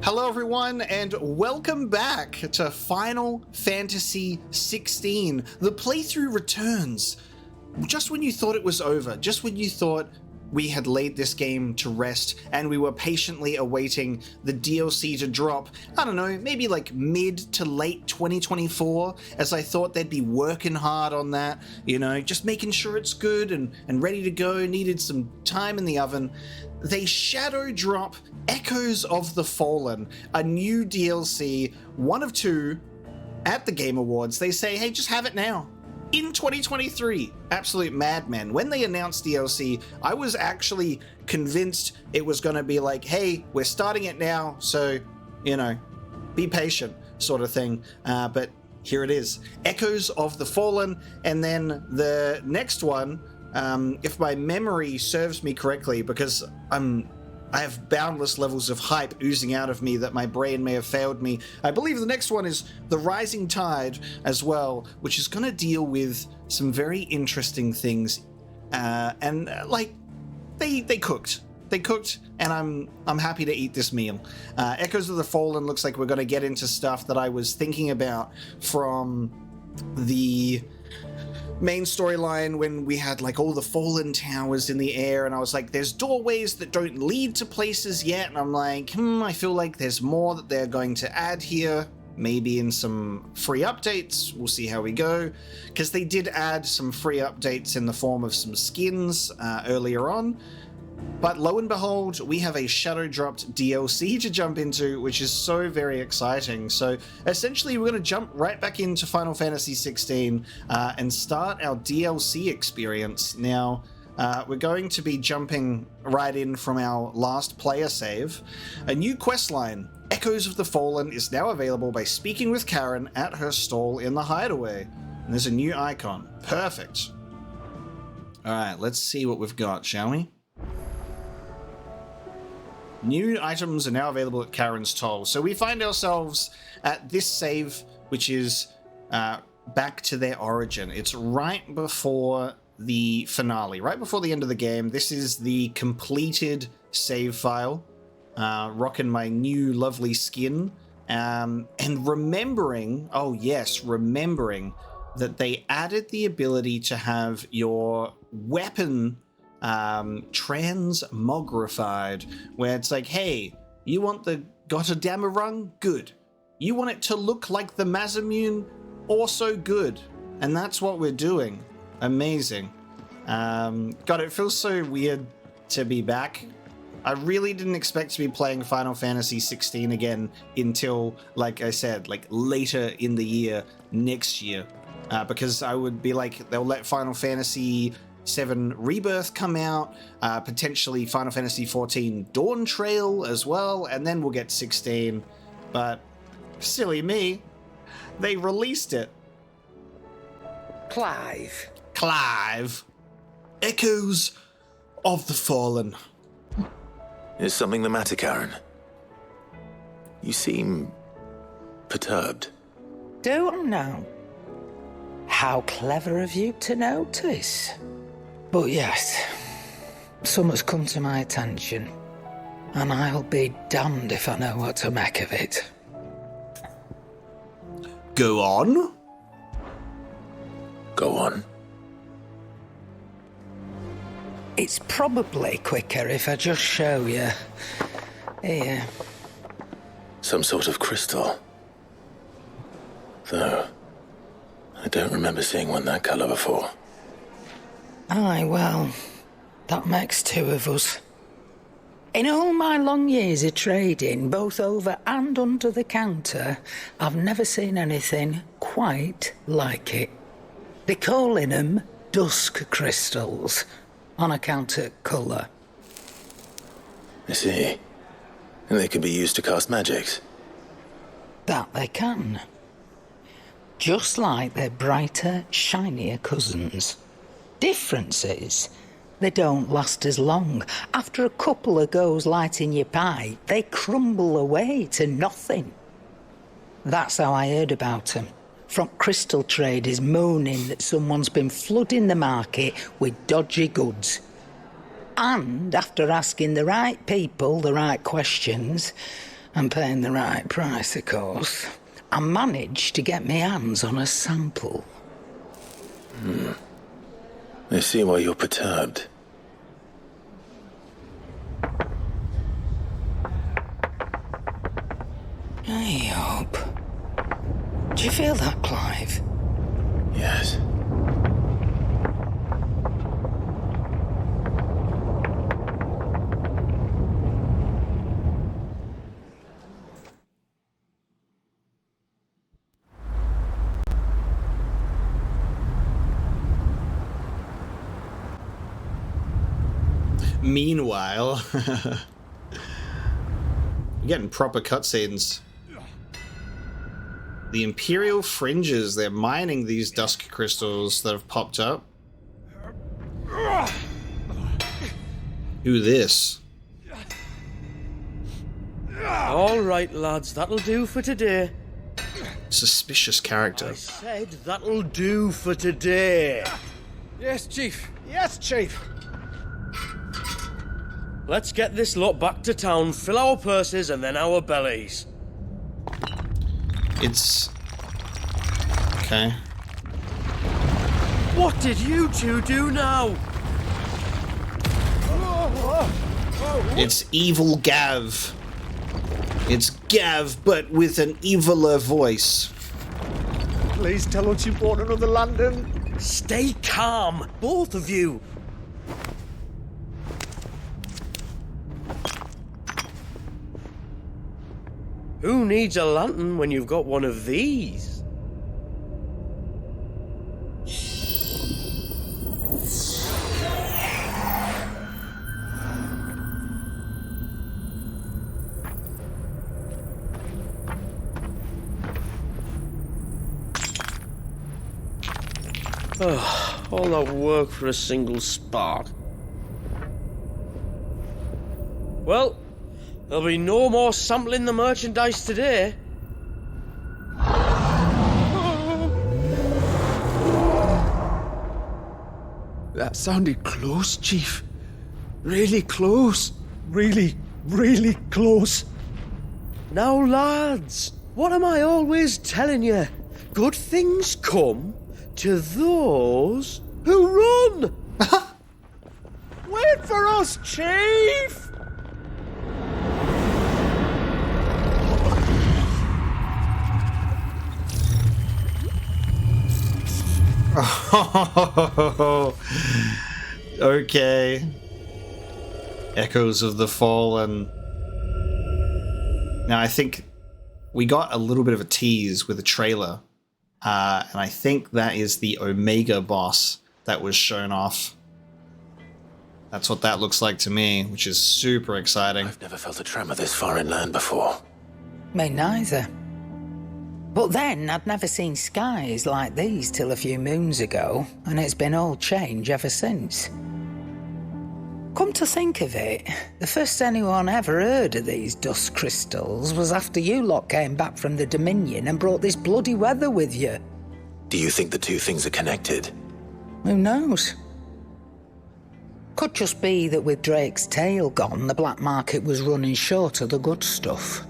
Hello everyone, and welcome back to Final Fantasy XVI. The playthrough returns. Just when you thought it was over, just when you thought we had laid this game to rest and we were patiently awaiting the DLC to drop, I don't know, maybe like mid to late 2024, as I thought they'd be working hard on that, you know, just making sure it's good and ready to go, needed some time in the oven. They shadow drop Echoes of the Fallen, a new DLC, one of two, at the Game Awards. They say, hey, just have it now. In 2023, absolute madmen. When they announced DLC, I was actually convinced it was going to be like, hey, we're starting it now, so, you know, be patient, sort of thing. But here it is. Echoes of the Fallen, and then the next one, if my memory serves me correctly, because I have boundless levels of hype oozing out of me that my brain may have failed me. I believe the next one is The Rising Tide as well, which is going to deal with some very interesting things. Like, they cooked. They cooked, and I'm happy to eat this meal. Echoes of the Fallen looks like we're going to get into stuff that I was thinking about from the main storyline when we had like all the fallen towers in the air, and I was like, there's doorways that don't lead to places yet, and I'm like, I feel like there's more that they're going to add here, maybe in some free updates. We'll see how we go, because they did add some free updates in the form of some skins earlier on. But lo and behold, we have a shadow dropped DLC to jump into, which is so very exciting. So essentially, we're going to jump right back into Final Fantasy XVI and start our DLC experience. Now, we're going to be jumping right in from our last player save. A new questline, Echoes of the Fallen, is now available by speaking with Karen at her stall in the Hideaway. And there's a new icon. Perfect. All right, let's see what we've got, shall we? New items are now available at Karen's Toll. So we find ourselves at this save, which is back to their origin. It's right before the finale, right before the end of the game. This is the completed save file, rocking my new lovely skin, and remembering, oh yes, remembering that they added the ability to have your weapon transmogrified, where it's like, hey, you want the Gotterdammerung? Good. You want it to look like the Masamune? Also good. And that's what we're doing. Amazing. God, it feels so weird to be back. I really didn't expect to be playing Final Fantasy XVI again until, like I said, like later in the year, next year. Because I would be like, they'll let Final Fantasy VII Rebirth come out, potentially Final Fantasy XIV Dawn Trail as well, and then we'll get 16. But silly me, they released it. Clive. Echoes of the Fallen. Is something the matter, Karen? You seem perturbed. Don't know. How clever of you to notice. But yes, something's come to my attention, and I'll be damned if I know what to make of it. Go on. Go on. It's probably quicker if I just show you. Here. Some sort of crystal. Though, I don't remember seeing one that colour before. Aye, well, that makes two of us. In all my long years of trading, both over and under the counter, I've never seen anything quite like it. They're calling them Dusk crystals, on account of colour. I see. And they can be used to cast magics. That they can. Just like their brighter, shinier cousins. Difference is, they don't last as long. After a couple of goes lighting your pipe, they crumble away to nothing. That's how I heard about them. From crystal traders moaning that someone's been flooding the market with dodgy goods. And after asking the right people the right questions, And paying the right price, of course. I managed to get my hands on a sample. I see why you're perturbed. Hey up. Do you feel that, Clive? Yes. Meanwhile, we're getting proper cutscenes. The Imperial Fringes, they're mining these Dusk crystals that have popped up. Who this? All right, lads, that'll do for today. Suspicious character. I said that'll do for today. Yes, Chief. Yes, Chief. Let's get this lot back to town, fill our purses and then our bellies. It's... okay. What did you two do now? It's Evil Gav. It's Gav, but with an eviler voice. Please tell us you bought another lantern. Stay calm, both of you. Who needs a lantern when you've got one of these? All that work for a single spark. Well, there'll be no more sampling the merchandise today. That sounded close, Chief. Really close. Really, really close. Now, lads, what am I always telling you? Good things come to those who run. Wait for us, Chief! Okay. Echoes of the Fallen. Now, I think we got a little bit of a tease with a trailer. And I think that is the Omega boss that was shown off. That's what that looks like to me, which is super exciting. I've never felt a tremor this far inland before. Me neither. But then, I'd never seen skies like these till a few moons ago, and it's been all change ever since. Come to think of it, the first anyone ever heard of these dust crystals was after you lot came back from the Dominion and brought this bloody weather with you. Do you think the two things are connected? Who knows? Could just be that with Drake's tail gone, the black market was running short of the good stuff.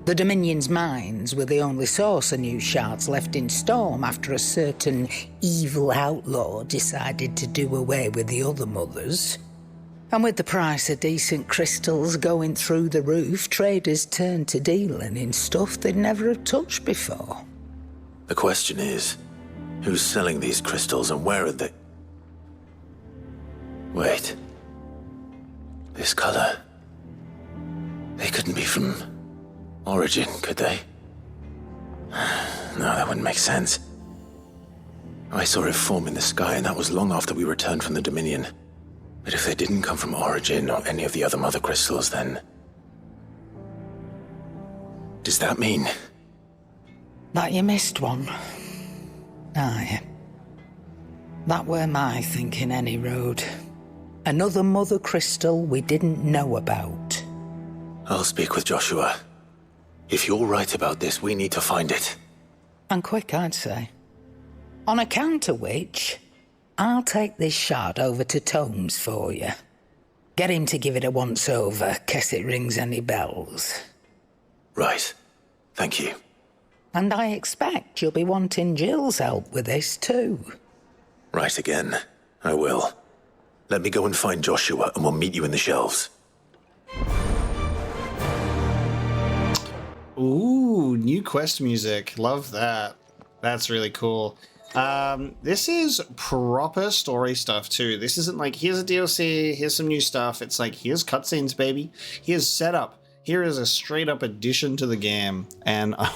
The Dominion's mines were the only source of new shards left in Storm after a certain evil outlaw decided to do away with the other mothers. And with the price of decent crystals going through the roof, traders turned to dealing in stuff they'd never have touched before. The question is, who's selling these crystals and where are they? Wait. This color. They couldn't be from Origin, could they? No, that wouldn't make sense. I saw it form in the sky, and that was long after we returned from the Dominion. But if they didn't come from Origin or any of the other mother crystals, then... does that mean... That you missed one? Aye. That were my thinking any road. Another mother crystal we didn't know about. I'll speak with Joshua. If you're right about this, we need to find it. And quick, I'd say. On account of which, I'll take this shard over to Tomes for you. Get him to give it a once-over, case it rings any bells. Right. Thank you. And I expect you'll be wanting Jill's help with this too. Right again. I will. Let me go and find Joshua, and we'll meet you in the shelves. Ooh, new quest music. Love that. That's really cool. This is proper story stuff too. This isn't like, here's a DLC, here's some new stuff. It's like, here's cutscenes, baby. Here's setup. Here is a straight up addition to the game. And I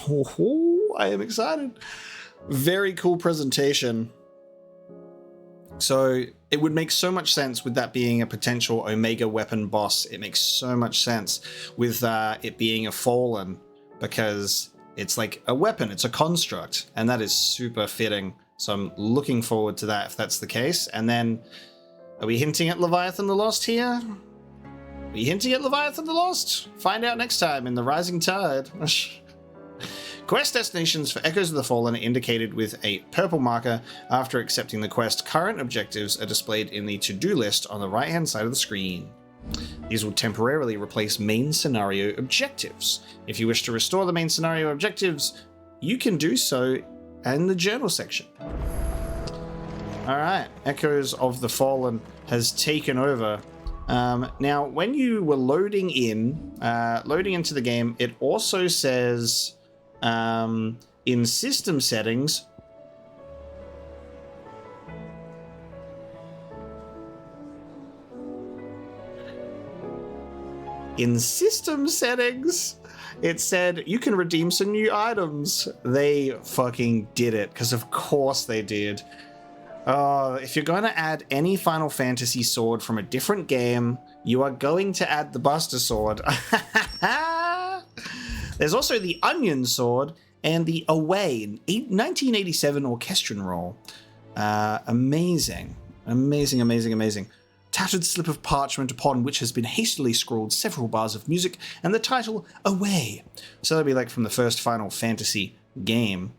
am excited. Very cool presentation. So it would make so much sense with that being a potential Omega weapon boss. It makes so much sense with it being a Fallen, because it's like a weapon, it's a construct, and that is super fitting. So I'm looking forward to that if that's the case. And then, are we hinting at Leviathan the Lost here? Are we hinting at Leviathan the Lost? Find out next time in The Rising Tide. Quest destinations for Echoes of the Fallen are indicated with a purple marker. After accepting the quest, current objectives are displayed in the to-do list on the right-hand side of the screen. These will temporarily replace main scenario objectives. If you wish to restore the main scenario objectives, you can do so in the journal section. Alright, Echoes of the Fallen has taken over. Now, when you were loading into the game, it also says in system settings, it said you can redeem some new items. They fucking did it, because of course they did. If you're going to add any Final Fantasy sword from a different game, you are going to add the Buster Sword. There's also the Onion Sword and the Away 1987 Orchestran Roll. Amazing. Tattered slip of parchment upon which has been hastily scrawled several bars of music and the title Away. So that'd be like from the first Final Fantasy game.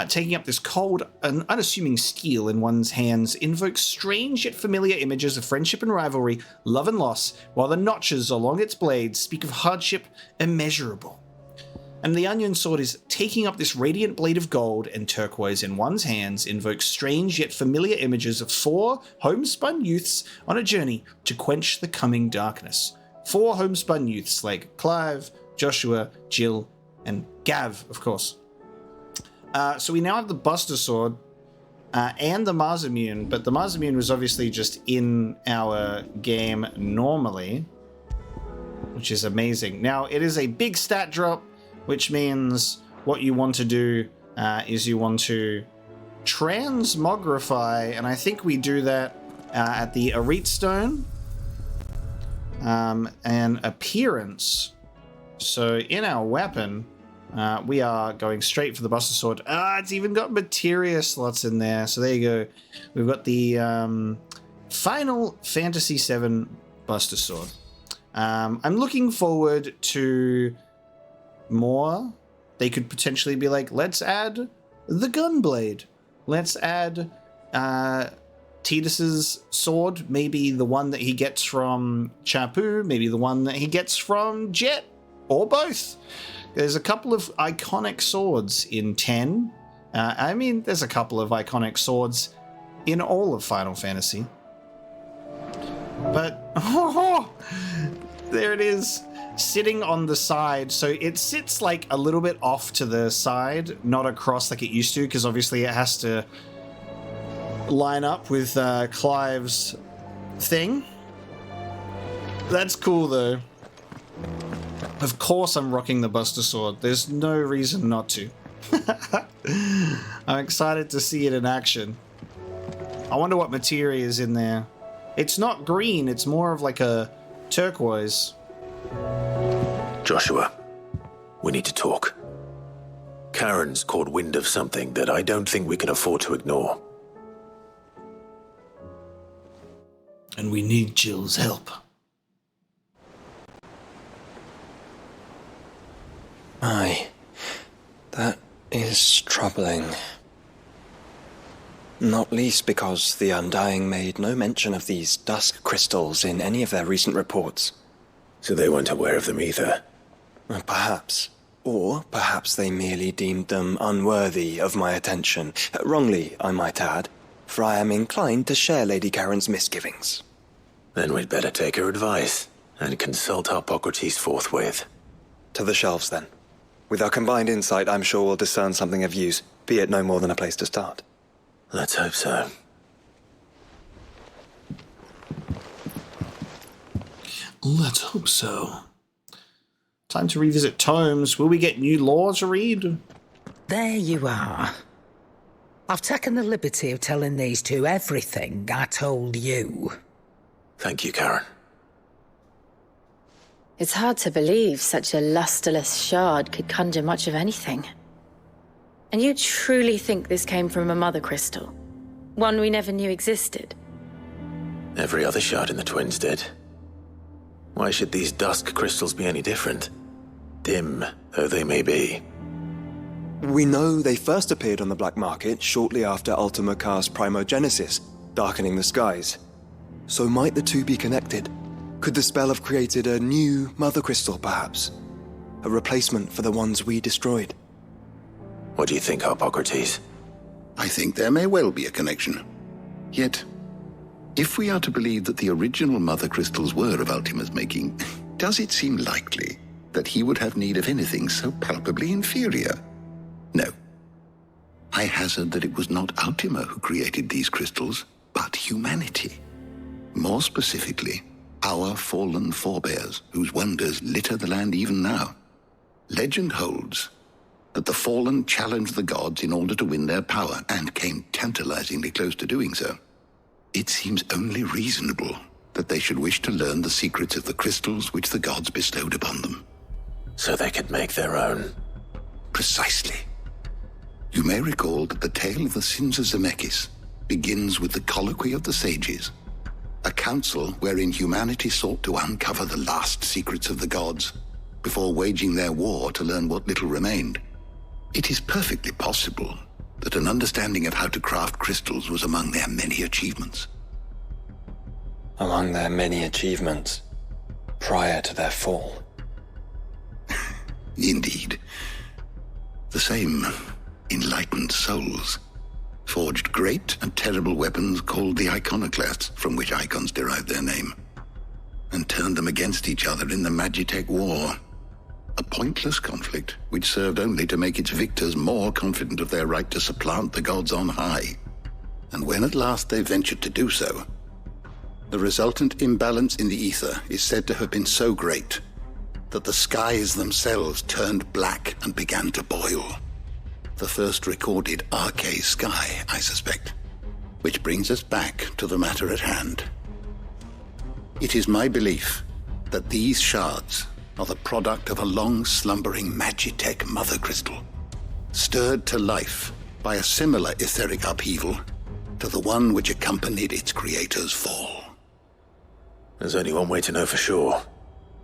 Taking up this cold and unassuming steel in one's hands invokes strange yet familiar images of friendship and rivalry, love and loss, while the notches along its blades speak of hardship immeasurable. And the Onion Sword is taking up this radiant blade of gold and turquoise in one's hands invokes strange yet familiar images of 4 homespun youths on a journey to quench the coming darkness. 4 homespun youths like Clive, Joshua, Jill, and Gav, of course. So we now have the Buster Sword and the Marzamune, but the Marzamune was obviously just in our game normally, which is amazing. Now, it is a big stat drop, which means what you want to do is you want to transmogrify, and I think we do that at the Arete Stone and Appearance. So in our weapon, we are going straight for the Buster Sword. It's even got materia slots in there. So there you go. We've got the Final Fantasy VII Buster Sword. I'm looking forward to more. They could potentially be like, let's add the Gunblade. Let's add Tidus's sword. Maybe the one that he gets from Chapu. Maybe the one that he gets from Jet. Or both. There's a couple of iconic swords in 10. I mean, there's a couple of iconic swords in all of Final Fantasy. But, there it is, sitting on the side. So it sits like a little bit off to the side, not across like it used to, because obviously it has to line up with Clive's thing. That's cool, though. Of course I'm rocking the Buster Sword. There's no reason not to. I'm excited to see it in action. I wonder what materia is in there. It's not green, it's more of like a turquoise. Joshua, we need to talk. Karen's caught wind of something that I don't think we can afford to ignore. And we need Jill's help. Aye, that is troubling. Not least because the Undying made no mention of these Dusk crystals in any of their recent reports. So they weren't aware of them either. Perhaps. Or perhaps they merely deemed them unworthy of my attention. Wrongly, I might add, for I am inclined to share Lady Karen's misgivings. Then we'd better take her advice and consult Hippocrates forthwith. To the shelves, then. With our combined insight, I'm sure we'll discern something of use, be it no more than a place to start. Let's hope so. Let's hope so. Time to revisit tomes. Will we get new lore to read? There you are. I've taken the liberty of telling these two everything I told you. Thank you, Karen. It's hard to believe such a lusterless shard could conjure much of anything. And you truly think this came from a mother crystal? One we never knew existed? Every other shard in the Twins did. Why should these Dusk crystals be any different? Dim though they may be. We know they first appeared on the black market shortly after Ultima Car's primogenesis, darkening the skies. So might the two be connected? Could the spell have created a new mother crystal, perhaps? A replacement for the ones we destroyed? What do you think, Hippocrates? I think there may well be a connection. Yet, if we are to believe that the original mother crystals were of Ultima's making, does it seem likely that he would have need of anything so palpably inferior? No. I hazard that it was not Ultima who created these crystals, but humanity. More specifically, our fallen forebears, whose wonders litter the land even now. Legend holds that the fallen challenged the gods in order to win their power, and came tantalizingly close to doing so. It seems only reasonable that they should wish to learn the secrets of the crystals which the gods bestowed upon them. So they could make their own. Precisely. You may recall that the tale of the sins of Zemeckis begins with the colloquy of the sages, a council wherein humanity sought to uncover the last secrets of the gods before waging their war to learn what little remained. It is perfectly possible that an understanding of how to craft crystals was among their many achievements. Among their many achievements, prior to their fall. Indeed. The same enlightened souls forged great and terrible weapons called the iconoclasts, from which icons derived their name, and turned them against each other in the Magitech War. A pointless conflict which served only to make its victors more confident of their right to supplant the gods on high. And when at last they ventured to do so, the resultant imbalance in the ether is said to have been so great that the skies themselves turned black and began to boil. The first recorded Arcade sky, I suspect. Which brings us back to the matter at hand. It is my belief that these shards are the product of a long-slumbering Magitech mother crystal, stirred to life by a similar etheric upheaval to the one which accompanied its creator's fall. There's only one way to know for sure.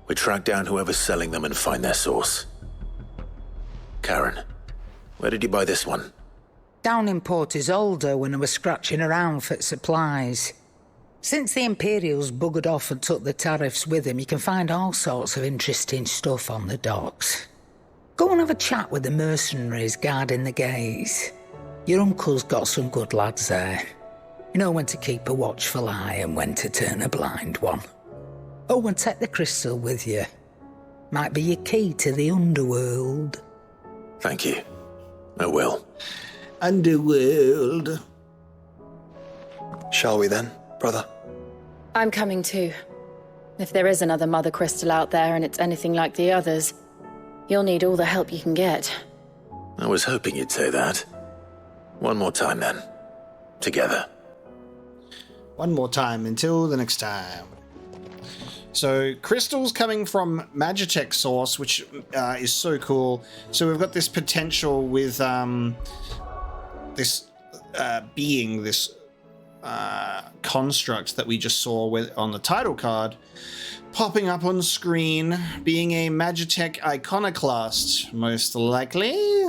We track down whoever's selling them and find their source. Karen, where did you buy this one? Down in Port Isolder when I was scratching around for supplies. Since the Imperials buggered off and took the tariffs with them, you can find all sorts of interesting stuff on the docks. Go and have a chat with the mercenaries guarding the gates. Your uncle's got some good lads there. You know when to keep a watchful eye and when to turn a blind one. Oh, and take the crystal with you. Might be your key to the underworld. Thank you. I will. Underworld. Shall we then, brother? I'm coming too. If there is another mother crystal out there and it's anything like the others, you'll need all the help you can get. I was hoping you'd say that. One more time then. Together. One more time until the next time. So crystals coming from Magitech source, which is so cool. So we've got this potential with this being, this construct that we just saw on the title card, popping up on screen, being a Magitech iconoclast, most likely,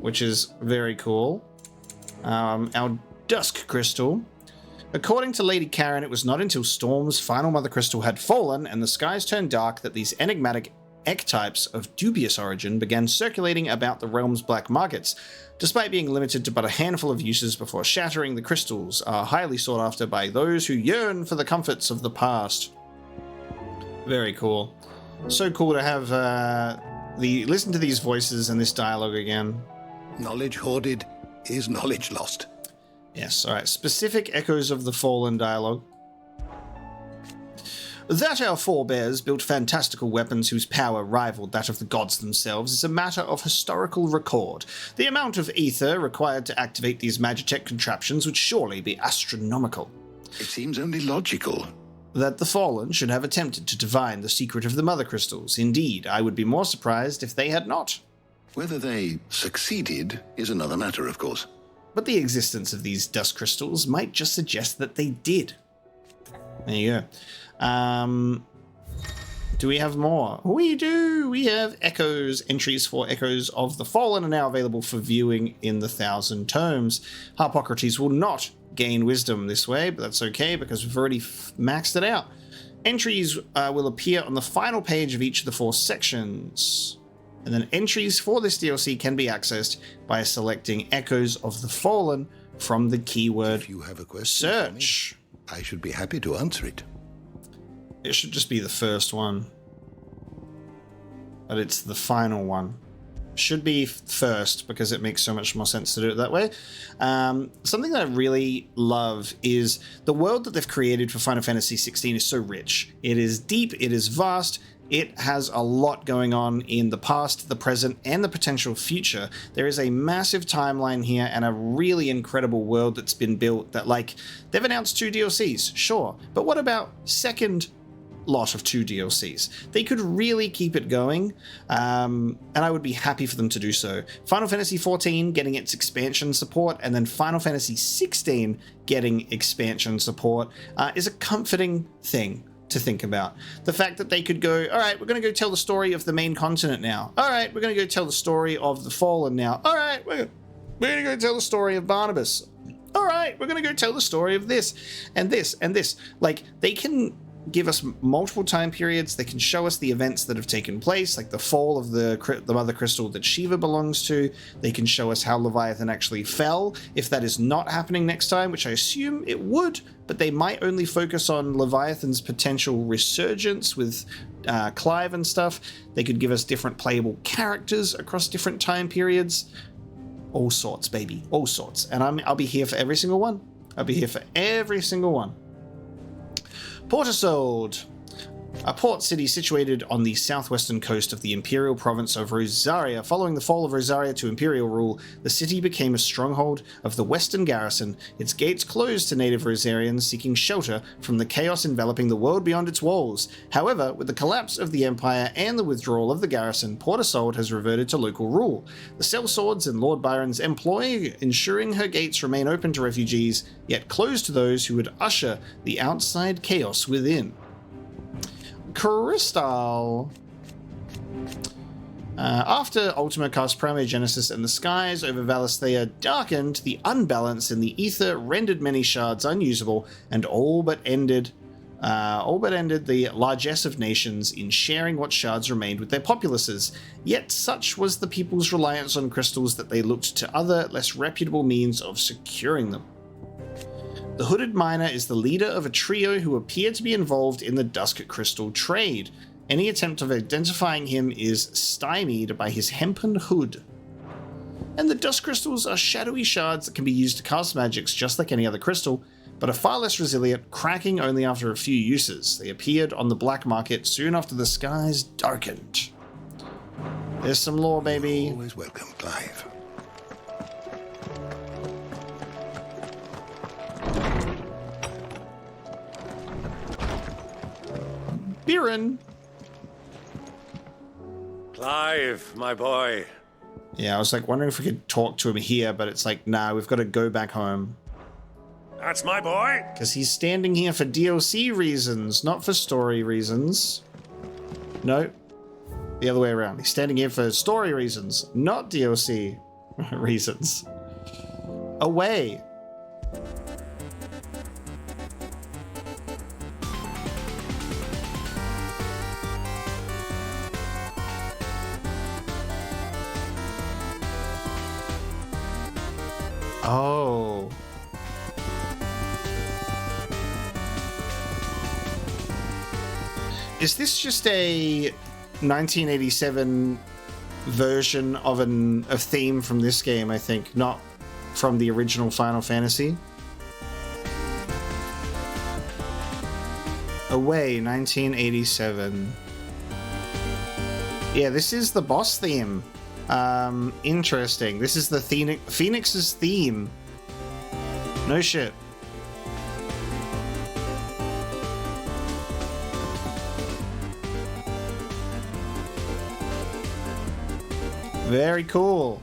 which is very cool. Our Dusk crystal. According to Lady Karen, it was not until Storm's final mother crystal had fallen and the skies turned dark that these enigmatic Ek-types of dubious origin began circulating about the realm's black markets. Despite being limited to but a handful of uses before shattering, the crystals are highly sought after by those who yearn for the comforts of the past. Very cool. So cool to have listen to these voices and this dialogue again. Knowledge hoarded is knowledge lost. Yes, alright. Specific echoes of the Fallen dialogue. That our forebears built fantastical weapons whose power rivaled that of the gods themselves is a matter of historical record. The amount of ether required to activate these Magitech contraptions would surely be astronomical. It seems only logical. That the Fallen should have attempted to divine the secret of the Mother Crystals. Indeed, I would be more surprised if they had not. Whether they succeeded is another matter, of course. But the existence of these Dusk Crystals might just suggest that they did. There you go. Do we have more? We do! We have echoes. Entries for Echoes of the Fallen are now available for viewing in the 1,000 tomes. Harpocrates will not gain wisdom this way, but that's okay because we've already maxed it out. Entries will appear on the final page of each of the 4 sections. And then entries for this DLC can be accessed by selecting Echoes of the Fallen from the keyword If you have a question search. for me, I should be happy to answer it. It should just be the first one. But it's the final one. Should be first because it makes so much more sense to do it that way. Something that I really love is the world that they've created for Final Fantasy XVI is so rich. It is deep, it is vast, it has a lot going on in the past, the present, and the potential future. There is a massive timeline here and a really incredible world that's been built that, like, they've announced 2 DLCs, sure, but what about second lot of 2 DLCs? They could really keep it going, and I would be happy for them to do so. Final Fantasy XIV getting its expansion support, and then Final Fantasy XVI getting expansion support is a comforting thing to think about. The fact that they could go, all right, we're going to go tell the story of the main continent now. All right, we're going to go tell the story of the Fallen now. All right, we're going to go tell the story of Barnabas. All right, we're going to go tell the story of this and this and this. Like, they can give us multiple time periods. They can show us the events that have taken place, like the fall of the Mother Crystal that Shiva belongs to. They can show us how Leviathan actually fell, if that is not happening next time, which I assume it would, but they might only focus on Leviathan's potential resurgence with Clive and stuff. They could give us different playable characters across different time periods. All sorts, baby, all sorts. And I'll be here for every single one. I'll be here for every single one. Port Isolder, a port city situated on the southwestern coast of the Imperial province of Rosaria. Following the fall of Rosaria to Imperial rule, the city became a stronghold of the Western garrison, its gates closed to native Rosarians seeking shelter from the chaos enveloping the world beyond its walls. However, with the collapse of the Empire and the withdrawal of the garrison, Port Isolder has reverted to local rule. The sellswords in Lord Byron's employ, ensuring her gates remain open to refugees, yet closed to those who would usher the outside chaos within. Crystal. After Ultima cast Primogenesis and the skies over Valisthea darkened, the unbalance in the ether rendered many shards unusable, and all but ended the largesse of nations in sharing what shards remained with their populaces. Yet such was the people's reliance on crystals that they looked to other, less reputable means of securing them. The Hooded Miner is the leader of a trio who appear to be involved in the Dusk crystal trade. Any attempt of identifying him is stymied by his hempen hood. And the Dusk crystals are shadowy shards that can be used to cast magics just like any other crystal, but are far less resilient, cracking only after a few uses. They appeared on the black market soon after the skies darkened. There's some lore, baby. Always welcome, Clive. Biren. Clive, my boy. Yeah, I was like wondering if we could talk to him here, but it's like, nah, we've got to go back home. That's my boy. Because he's standing here for DLC reasons, not for story reasons. No, the other way around. He's standing here for story reasons, not DLC reasons. Away. Oh. Is this just a 1987 version of a theme from this game, I think, not from the original Final Fantasy? Away, 1987. Yeah, this is the boss theme. Interesting. This is the Phoenix's theme. No shit. Very cool.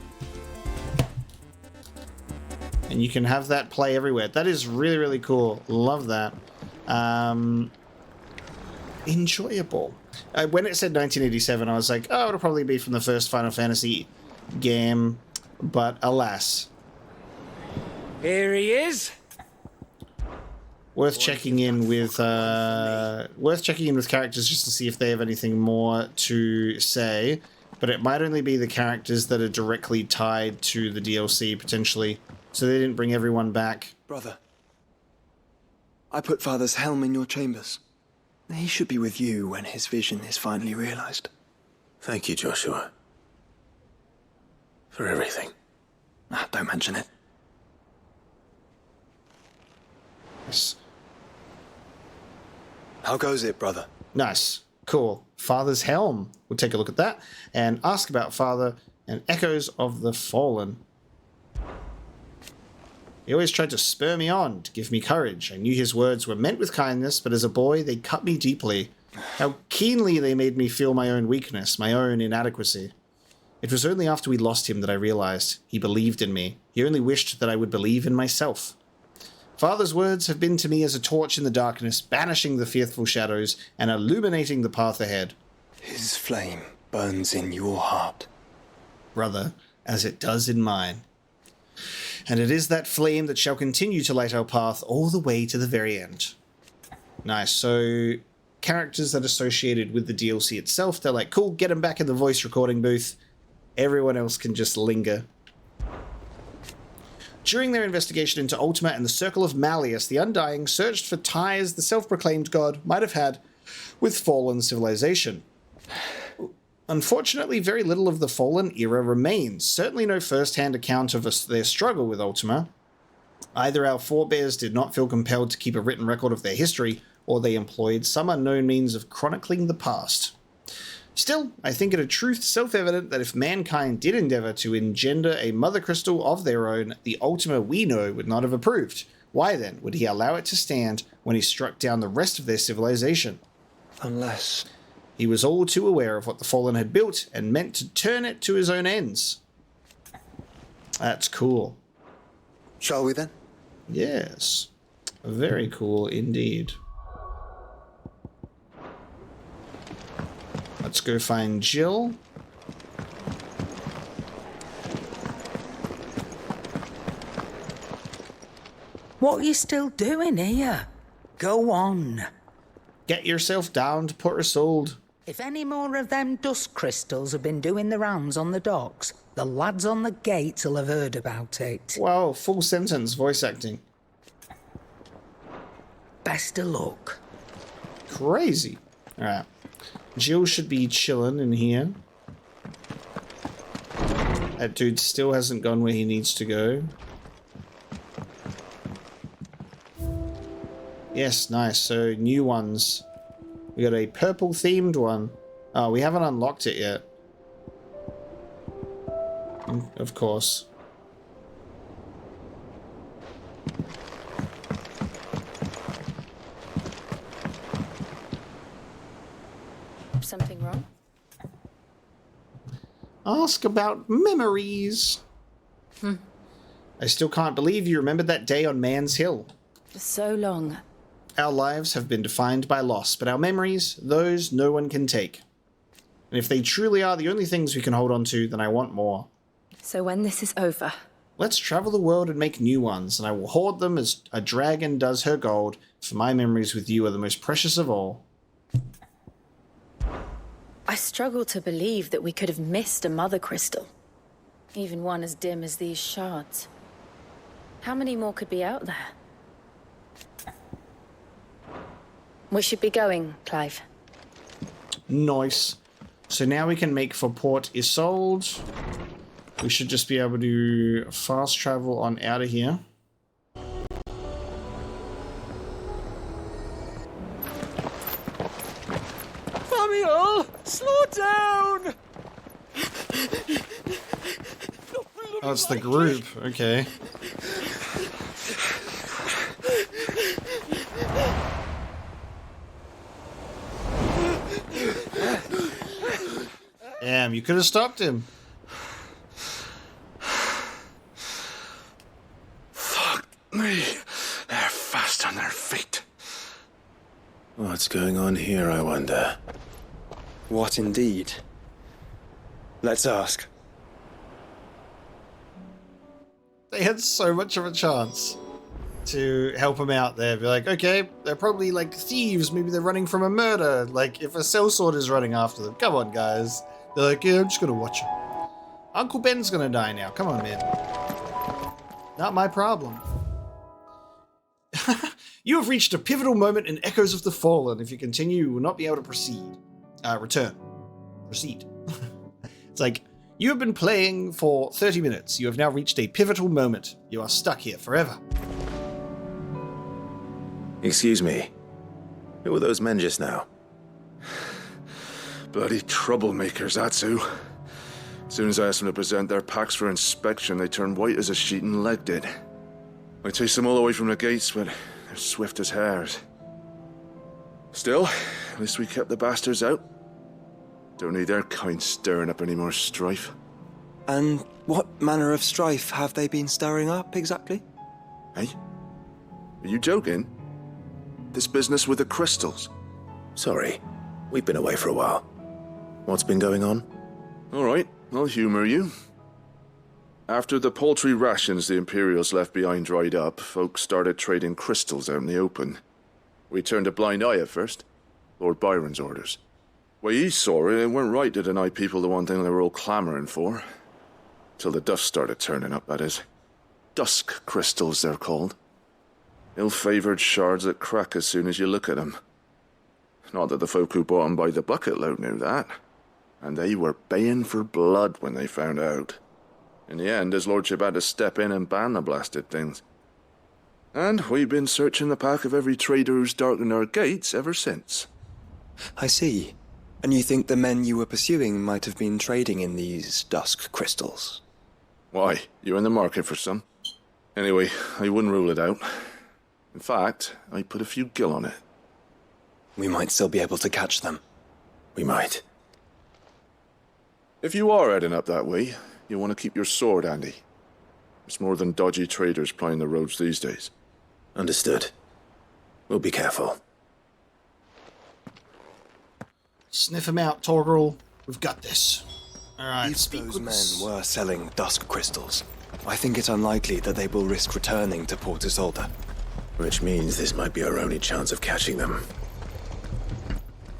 And you can have that play everywhere. That is really, really cool. Love that. Enjoyable. When it said 1987, I was like, oh, it'll probably be from the first Final Fantasy game. But alas. Here he is. Worth checking in with characters just to see if they have anything more to say. But it might only be the characters that are directly tied to the DLC, potentially. So they didn't bring everyone back. Brother, I put Father's helm in your chambers. He should be with you when his vision is finally realized. Thank you, Joshua. For everything. Don't mention it. Yes. How goes it, brother? Nice. Cool. Father's helm. We'll take a look at that and ask about Father and Echoes of the Fallen. He always tried to spur me on, to give me courage. I knew his words were meant with kindness, but as a boy, they cut me deeply. How keenly they made me feel my own weakness, my own inadequacy. It was only after we lost him that I realized he believed in me. He only wished that I would believe in myself. Father's words have been to me as a torch in the darkness, banishing the fearful shadows and illuminating the path ahead. His flame burns in your heart. Brother, as it does in mine. And it is that flame that shall continue to light our path all the way to the very end. Nice. So, characters that are associated with the DLC itself, they're like, cool, get them back in the voice recording booth. Everyone else can just linger. During their investigation into Ultima and the Circle of Malleus, the Undying searched for ties the self-proclaimed god might have had with fallen civilization. Unfortunately, very little of the Fallen era remains, certainly no first-hand account of their struggle with Ultima. Either our forebears did not feel compelled to keep a written record of their history, or they employed some unknown means of chronicling the past. Still, I think it a truth self-evident that if mankind did endeavour to engender a mother crystal of their own, the Ultima we know would not have approved. Why then would he allow it to stand when he struck down the rest of their civilization? Unless he was all too aware of what the Fallen had built and meant to turn it to his own ends. That's cool. Shall we then? Yes. Very cool indeed. Let's go find Jill. What are you still doing here? Go on. Get yourself down to Port Isolde. If any more of them dust crystals have been doing the rounds on the docks, the lads on the gates will have heard about it. Wow, full sentence voice acting. Best of luck. Crazy. Alright. Jill should be chilling in here. That dude still hasn't gone where he needs to go. Yes, nice. So, new ones. We got a purple themed one. Oh, we haven't unlocked it yet. Of course. Something wrong? Ask about memories. I still can't believe you remembered that day on Man's Hill. For so long. Our lives have been defined by loss, but our memories, those no one can take. And if they truly are the only things we can hold on to, then I want more. So when this is over... Let's travel the world and make new ones, and I will hoard them as a dragon does her gold, for my memories with you are the most precious of all. I struggle to believe that we could have missed a mother crystal. Even one as dim as these shards. How many more could be out there? We should be going, Clive. Nice. So now we can make for Port Isolde. We should just be able to fast travel on out of here. Samuel, slow down! Oh, it's the group. Okay. Damn, you could have stopped him. Fuck me. They're fast on their feet. What's going on here, I wonder? What indeed? Let's ask. They had so much of a chance to help him out there. Be like, okay, they're probably like thieves. Maybe they're running from a murder. Like, if a sellsword is running after them. Come on, guys. They're like, yeah, I'm just gonna watch him. Uncle Ben's gonna die now. Come on, man. Not my problem. You have reached a pivotal moment in Echoes of the Fallen. If you continue, you will not be able to proceed. Return. Proceed. It's like, you have been playing for 30 minutes. You have now reached a pivotal moment. You are stuck here forever. Excuse me. Who were those men just now? Bloody troublemakers, that's who. As soon as I asked them to present their packs for inspection, they turned white as a sheet and legged it. I chased them all away from the gates, but they're swift as hares. Still, at least we kept the bastards out. Don't need their kind stirring up any more strife. And what manner of strife have they been stirring up, exactly? Hey? Are you joking? This business with the crystals? Sorry, we've been away for a while. What's been going on? All right, I'll humor you. After the paltry rations the Imperials left behind dried up, folks started trading crystals out in the open. We turned a blind eye at first. Lord Byron's orders. Way he saw it, it weren't right to deny people the one thing they were all clamoring for. Till the dust started turning up, that is. Dusk crystals, they're called. Ill-favoured shards that crack as soon as you look at them. Not that the folk who bought them by the bucket load knew that. And they were baying for blood when they found out. In the end, his lordship had to step in and ban the blasted things. And we've been searching the pack of every trader who's darkened our gates ever since. I see. And you think the men you were pursuing might have been trading in these dusk crystals? Why? You in the market for some? Anyway, I wouldn't rule it out. In fact, I put a few gil on it. We might still be able to catch them. We might. If you are heading up that way, you'll want to keep your sword handy. It's more than dodgy traders plying the roads these days. Understood. We'll be careful. Sniff him out, Torgal. We've got this. Alright, If those men were selling dusk crystals, I think it unlikely that they will risk returning to Port Isolder. Which means this might be our only chance of catching them.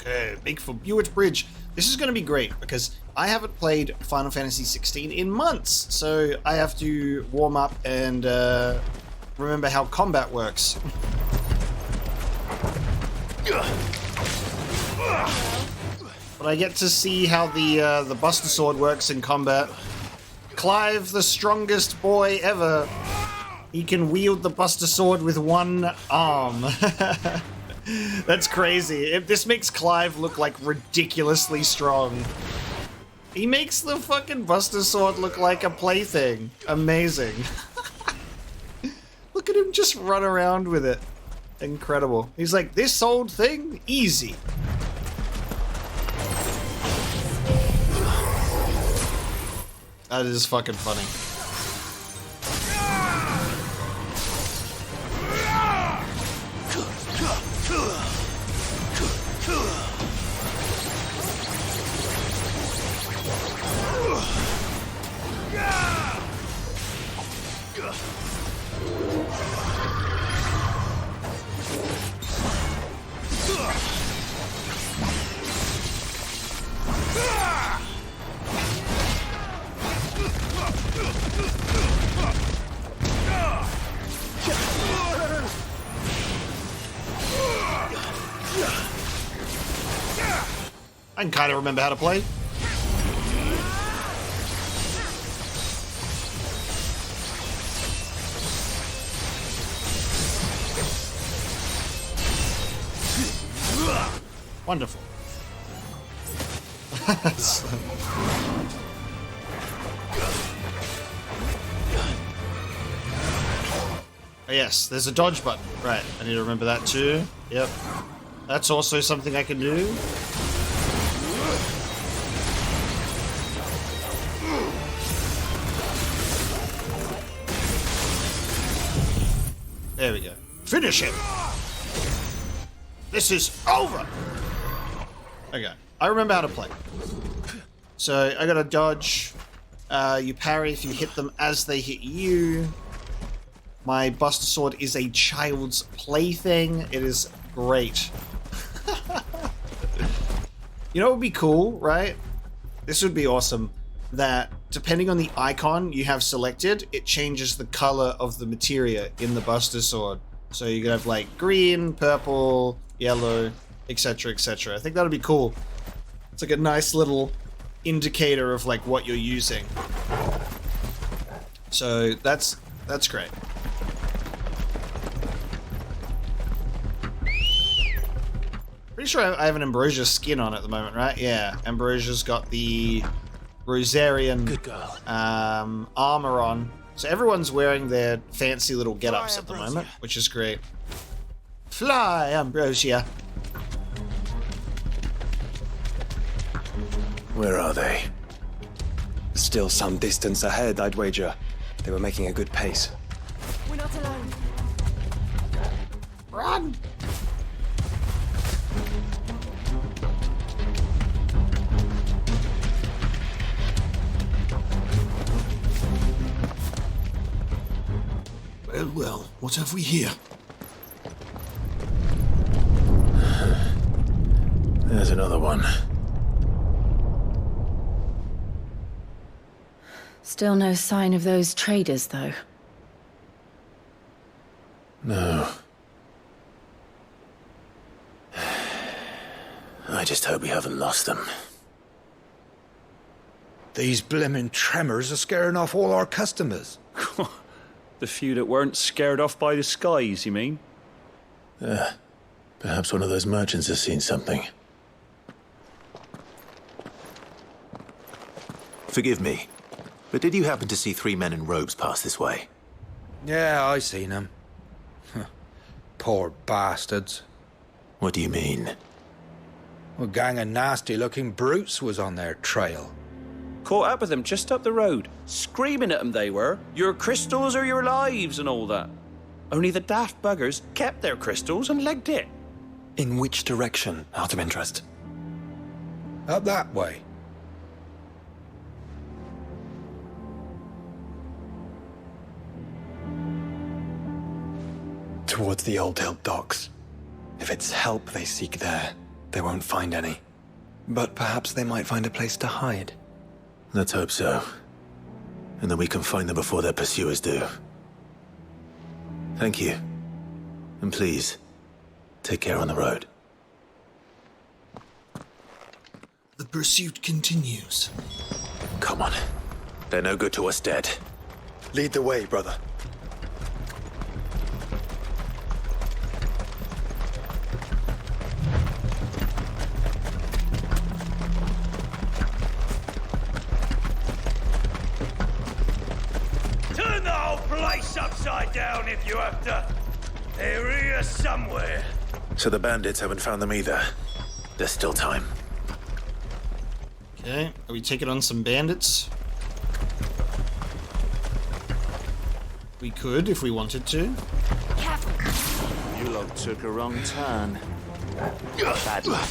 Okay, big for Buick Bridge. This is going to be great because I haven't played Final Fantasy 16 in months, so I have to warm up and remember how combat works. But I get to see how the Buster Sword works in combat. Clive, the strongest boy ever. He can wield the Buster Sword with one arm. That's crazy. This makes Clive look like ridiculously strong. He makes the fucking Buster Sword look like a plaything. Amazing. Look at him just run around with it. Incredible. He's like, this old thing? Easy. That is fucking funny. I can kind of remember how to play. Wonderful. Oh, yes, there's a dodge button. Right, I need to remember that too. Yep. That's also something I can do. There we go. Finish him! This is over! Okay, I remember how to play. So, I gotta dodge. You parry if you hit them as they hit you. My Buster Sword is a child's plaything. It is great. You know what would be cool, right? This would be awesome. That depending on the icon you have selected, it changes the color of the materia in the Buster Sword. So you could have like green, purple, yellow, etc, etc. I think that would be cool. It's like a nice little indicator of like what you're using. So that's great. Pretty sure I have an Ambrosia skin on at the moment, right? Yeah, Ambrosia's got the Rosarian armor on. So everyone's wearing their fancy little get-ups at the moment, which is great. Fly, Ambrosia! Where are they? Still some distance ahead, I'd wager. They were making a good pace. We're not alone. Run! Well, what have we here? There's another one. Still no sign of those traders, though. No. I just hope we haven't lost them. These blimmin' tremors are scaring off all our customers. The few that weren't scared off by the skies, you mean? Perhaps one of those merchants has seen something. Forgive me, but did you happen to see 3 men in robes pass this way? Yeah, I seen them. Poor bastards. What do you mean? A gang of nasty-looking brutes was on their trail. Caught up with them just up the road, screaming at them they were, your crystals or your lives and all that. Only the daft buggers kept their crystals and legged it. In which direction, out of interest? Up that way. Towards the Old Hill docks. If it's help they seek there, they won't find any. But perhaps they might find a place to hide. Let's hope so. And that we can find them before their pursuers do. Thank you. And please, take care on the road. The pursuit continues. Come on. They're no good to us dead. Lead the way, brother. Turn the whole place upside down if you have to. They're here somewhere. So the bandits haven't found them either. There's still time. Okay, are we taking on some bandits? We could if we wanted to. You lot took a wrong turn. Bad luck.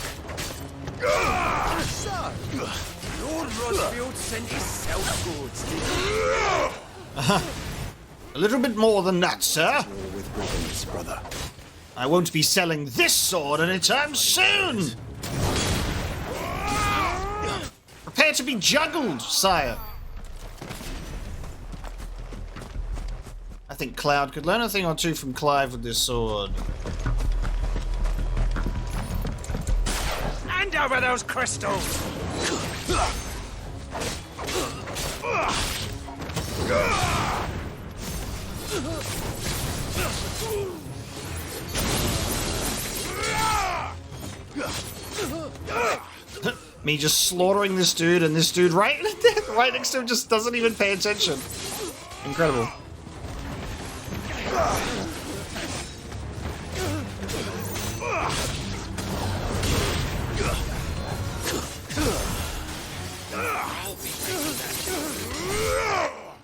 Lord Rosfield sent his self-goods, A little bit more than that, sir. With ribbons, brother. I won't be selling this sword anytime soon! Prepare to be juggled, sire. I think Cloud could learn a thing or two from Clive with this sword. Hand over those crystals! Me just slaughtering this dude, and this dude right next to him just doesn't even pay attention. Incredible.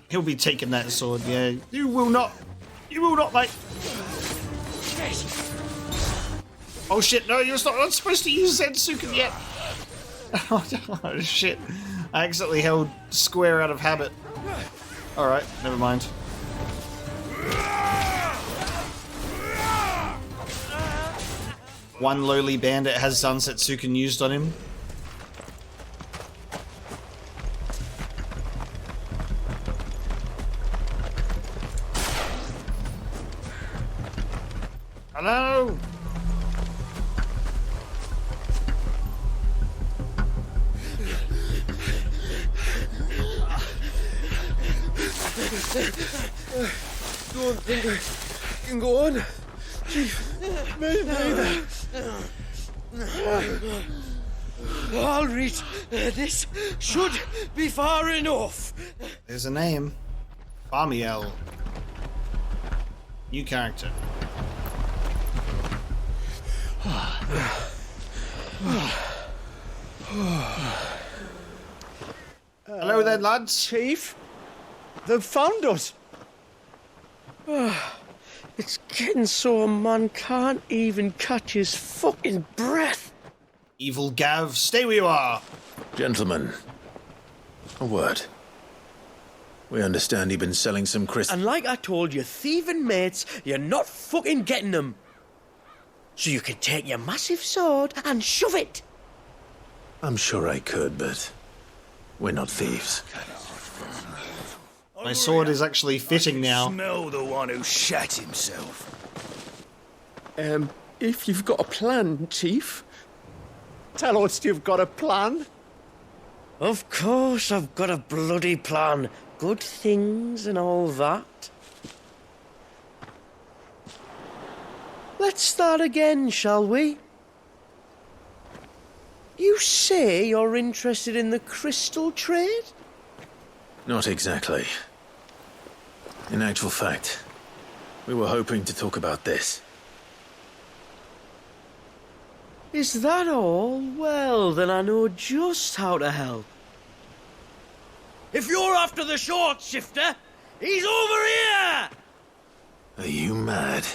He'll be taking that sword, yeah. You will not, mate. Oh shit, no, you're not supposed to use Zensuken yet. Oh shit. I accidentally held square out of habit. Alright, never mind. One lowly bandit has Zansetsuken used on him. Hello? Don't think I can go on. Chief, me neither. All right, this should be far enough. There's a name. Bamiel. New character. Hello there, lads. Chief, they've found us. It's getting so a man can't even catch his fucking breath. Evil Gav, stay where you are. Gentlemen, a word. We understand you've been selling some crystals. And like I told you, thieving mates, you're not fucking getting them. So you can take your massive sword and shove it. I'm sure I could, but we're not thieves. My sword is actually fitting now. Smell the one who shat himself. If you've got a plan, Chief, tell us you've got a plan. Of course I've got a bloody plan. Good things and all that. Let's start again, shall we? You say you're interested in the crystal trade? Not exactly. In actual fact, we were hoping to talk about this. Is that all? Well, then I know just how to help. If you're after the short shifter, he's over here! Are you mad?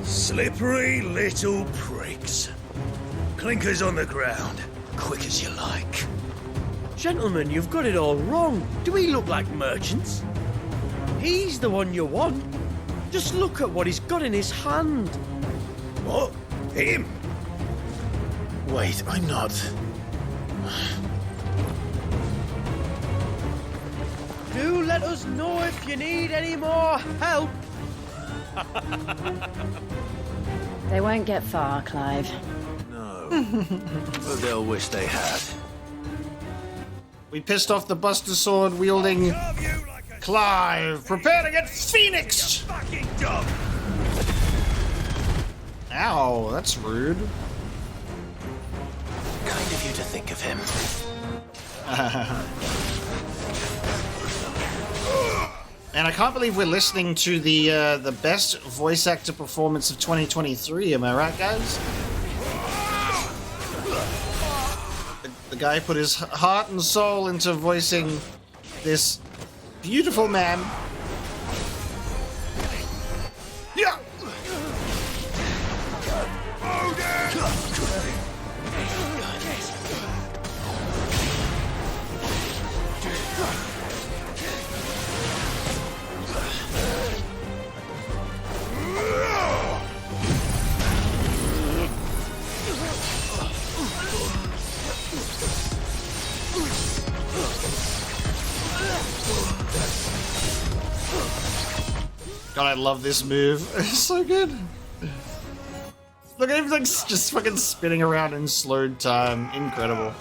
Slippery little pricks. Clinkers on the ground, quick as you like. Gentlemen, you've got it all wrong. Do we look like merchants? He's the one you want. Just look at what he's got in his hand. What? Him? Wait, I'm not. Do let us know if you need any more help. They won't get far, Clive. No. But they'll wish they had. We pissed off the Buster Sword wielding Clive. Prepare to get phoenixed! Fucking dog! Ow, that's rude. Kind of you to think of him. And I can't believe we're listening to the best voice actor performance of 2023. Am I right, guys? The guy put his heart and soul into voicing this beautiful man. Yeah. God, I love this move. It's so good. Look at him like just fucking spinning around in slowed time. Incredible.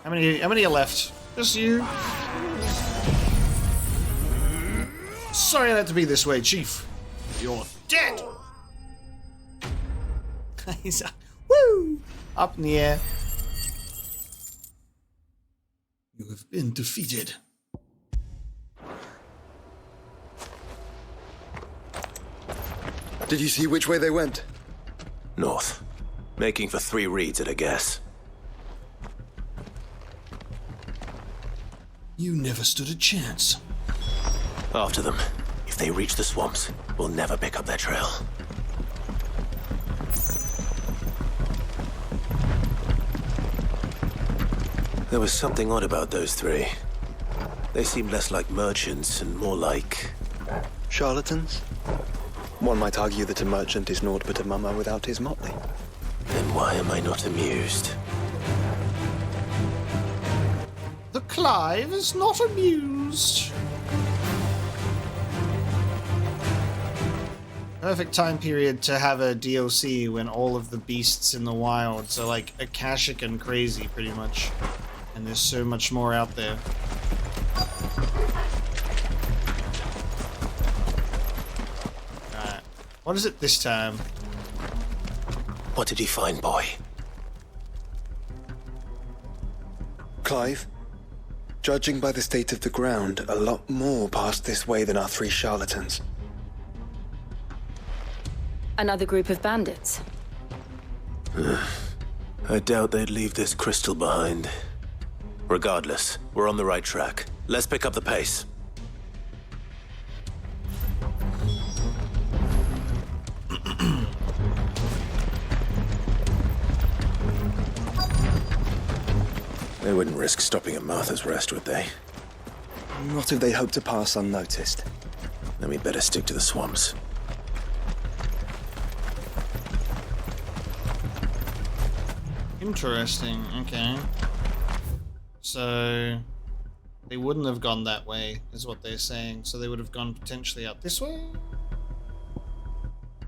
How many are left? Just you. Sorry I had to be this way, Chief. You're dead. He's woo! Up in the air. You have been defeated. Did you see which way they went? North. Making for 3 reeds at a guess. You never stood a chance. After them. If they reach the swamps, we'll never pick up their trail. There was something odd about those 3. They seemed less like merchants and more like... charlatans? One might argue that a merchant is naught but a mummer without his motley. Then why am I not amused? The Clive is not amused. Perfect time period to have a DLC when all of the beasts in the wilds are like Akashic and crazy, pretty much. And there's so much more out there. Alright. What is it this time? What did you find, boy? Clive, judging by the state of the ground, a lot more passed this way than our 3 charlatans. Another group of bandits. I doubt they'd leave this crystal behind. Regardless, we're on the right track. Let's pick up the pace. They wouldn't risk stopping at Martha's Rest, would they? Not if they hope to pass unnoticed. Then we'd better stick to the swamps. Interesting, okay. So they wouldn't have gone that way, is what they're saying. So they would have gone potentially out this way?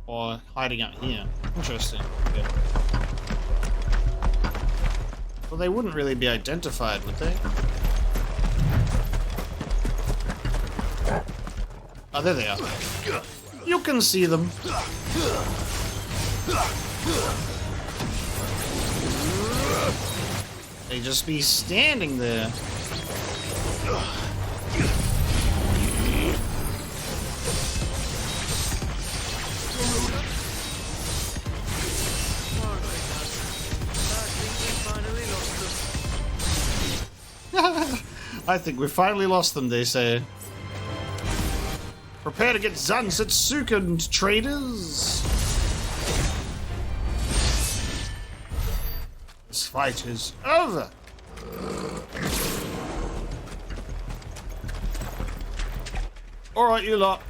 Or hiding out here. Interesting. Okay. Well, they wouldn't really be identified, would they? Oh, there they are. You can see them. They just be standing there. I think we finally lost them, they say. Prepare to get Zansatsuken, traders. This fight is over. Alright, you lot.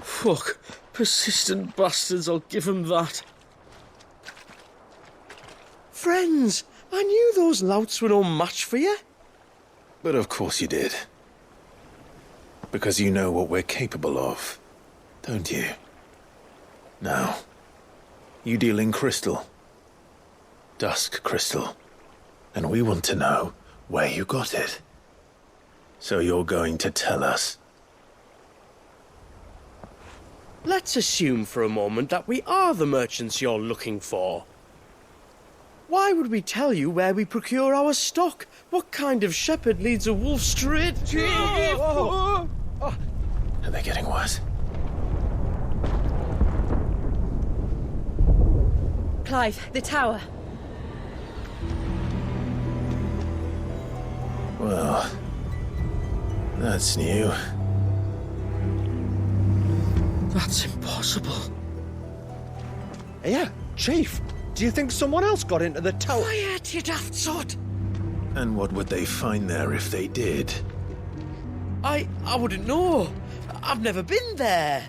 Fuck. Persistent bastards, I'll give them that. Friends, I knew those louts were no match for you. But of course you did. Because you know what we're capable of, don't you? Now, you deal in crystal. Dusk crystal. And we want to know where you got it. So you're going to tell us. Let's assume for a moment that we are the merchants you're looking for. Why would we tell you where we procure our stock? What kind of shepherd leads a wolf straight? Are they getting worse? Clive, the tower. Well, that's new. That's impossible. Yeah, Chief. Do you think someone else got into the tower? Quiet, you daft sod! And what would they find there if they did? I wouldn't know. I've never been there.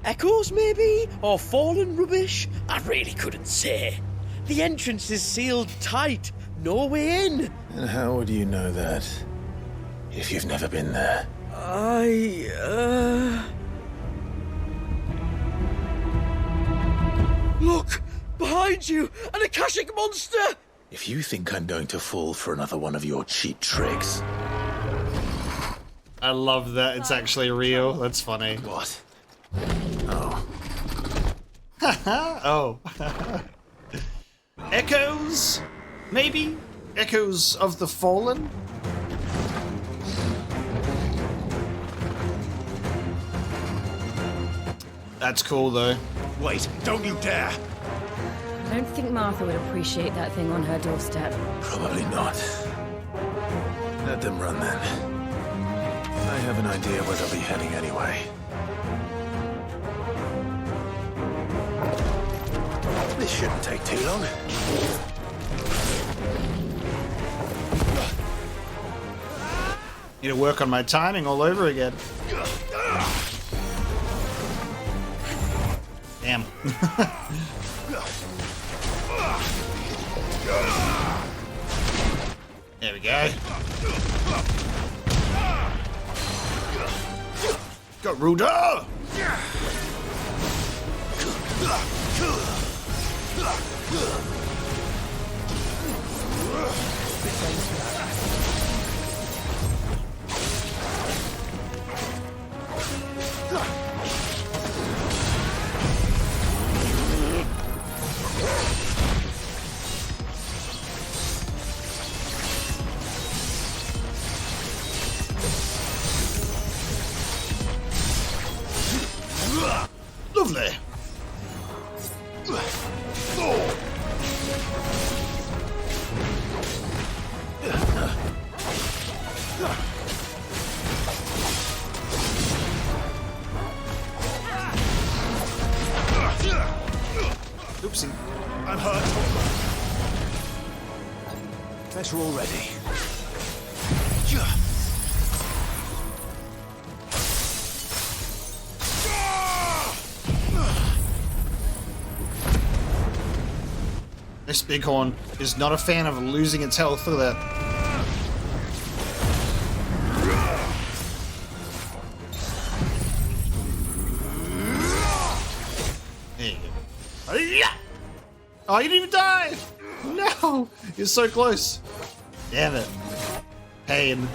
Echoes, maybe? Or fallen rubbish? I really couldn't say. The entrance is sealed tight. No way in. And how would you know that if you've never been there? Look! Behind you! An Akashic monster! If you think I'm going to fall for another one of your cheap tricks... I love that it's actually real. That's funny. What? Oh. Oh. Echoes? Maybe? Echoes of the Fallen? That's cool, though. Wait, don't you dare! I don't think Martha would appreciate that thing on her doorstep. Probably not. Let them run then. I have an idea where they'll be heading anyway. This shouldn't take too long. Need to work on my timing all over again. Damn. There we go. Got Ruda! Lovely. Oopsie. I'm hurt. Better already. This bighorn is not a fan of losing its health. Look at that. There you go. Oh, you didn't even die! No! You're so close. Damn it. Pain.